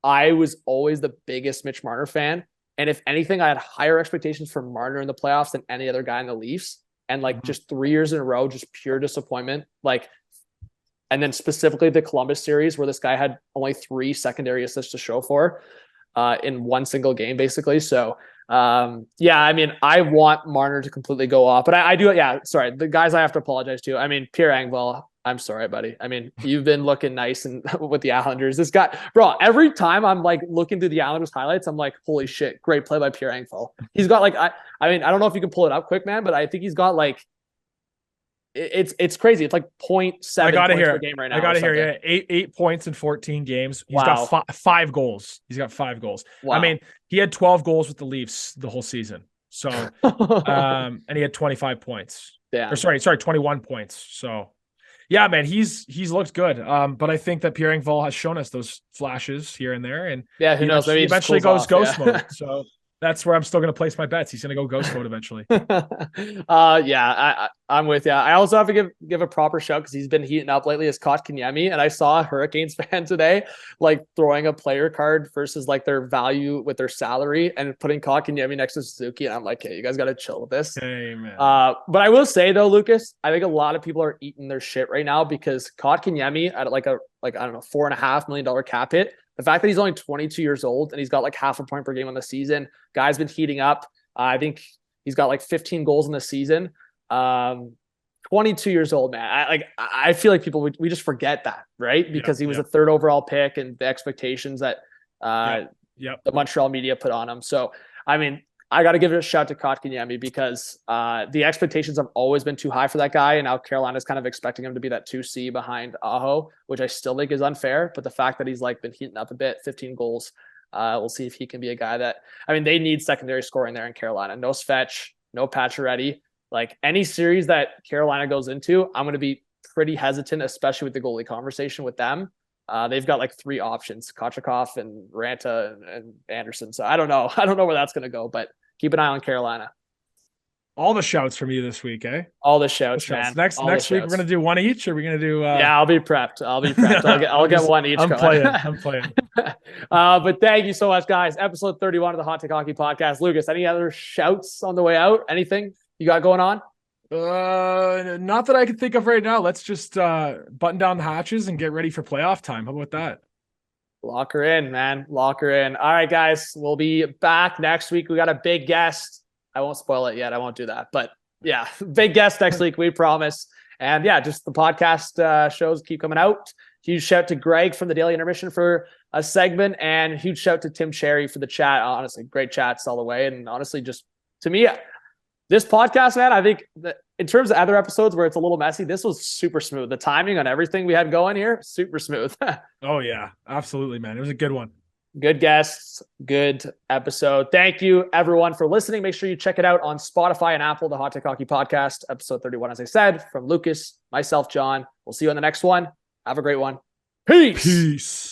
I was always the biggest Mitch Marner fan. And if anything, I had higher expectations for Marner in the playoffs than any other guy in the Leafs. And like just 3 years in a row, just pure disappointment. Like, and then specifically the Columbus series where this guy had only 3 secondary assists to show for in one single game, basically. So yeah, I mean, I want Marner to completely go off, but I do. Yeah. Sorry. The guys I have to apologize to. I mean, Pierre Engvall, I'm sorry, buddy. I mean, you've been looking nice and with the Islanders. This guy, bro, every time I'm like looking through the Islanders highlights, I'm like, holy shit, great play by Pierre Engvall. He's got like, I mean, I don't know if you can pull it up quick, man, but I think he's got like, it's crazy. It's like 0.7 I gotta points hear per game right now. I gotta hear. Yeah, 8 points in 14 games. He's got 5 goals. He's got 5 goals. Wow. I mean, he had 12 goals with the Leafs the whole season. So, and he had 25 points. Yeah. Or sorry, 21 points. So, yeah, man, he's looked good. But I think that Pierre Engvall has shown us those flashes here and there, and yeah, who knows? Maybe he eventually goes ghost yeah. mode. So that's where I'm still going to place my bets. He's going to go ghost mode eventually. Yeah, I'm with you. I also have to give a proper shout because he's been heating up lately as Kotkaniemi, and I saw a Hurricanes fan today like throwing a player card versus like their value with their salary and putting Kotkaniemi next to Suzuki, and I'm like, hey, you guys got to chill with this. Hey, man. But I will say though, Lucas, I think a lot of people are eating their shit right now because Kotkaniemi at like I don't know, $4.5 million cap hit. The fact that he's only 22 years old and he's got like half a point per game on the season, guy's been heating up. I think he's got like 15 goals in the season. 22 years old, man. I feel like people, we just forget that, right? Because he was a 3rd overall pick and the expectations that the Montreal media put on him. So, I mean, I got to give it a shout to Kotkaniemi because the expectations have always been too high for that guy. And now Carolina's kind of expecting him to be that 2C behind Aho, which I still think is unfair. But the fact that he's like been heating up a bit, 15 goals, we'll see if he can be a guy that, I mean, they need secondary scoring there in Carolina. No Svetch, no Pacioretty. Like any series that Carolina goes into, I'm going to be pretty hesitant, especially with the goalie conversation with them. They've got like 3 options, Kochetkov and Ranta and Anderson. So I don't know where that's going to go, but keep an eye on Carolina. All the shouts from you this week, eh? All the shouts, man. Next week we're gonna do one each, or we're gonna do? Yeah, I'll be prepped. I'll get one each. I'm playing. But thank you so much, guys. Episode 31 of the Hot Take Hockey Podcast. Lucas, any other shouts on the way out? Anything you got going on? Not that I can think of right now. Let's just button down the hatches and get ready for playoff time. How about that? Lock her in, man. Lock her in. All right, guys. We'll be back next week. We got a big guest. I won't spoil it yet. I won't do that. But yeah, big guest next week. We promise. And yeah, just the podcast shows keep coming out. Huge shout to Greg from the Daily Intermission for a segment, and huge shout to Tim Cherry for the chat. Honestly, great chats all the way. And honestly, just to me, this podcast, man, I think that in terms of other episodes where it's a little messy, this was super smooth. The timing on everything we had going here, super smooth. Oh, yeah, absolutely, man. It was a good one. Good guests, good episode. Thank you, everyone, for listening. Make sure you check it out on Spotify and Apple, the Hot Take Hockey Podcast, episode 31, as I said, from Lucas, myself, John. We'll see you on the next one. Have a great one. Peace.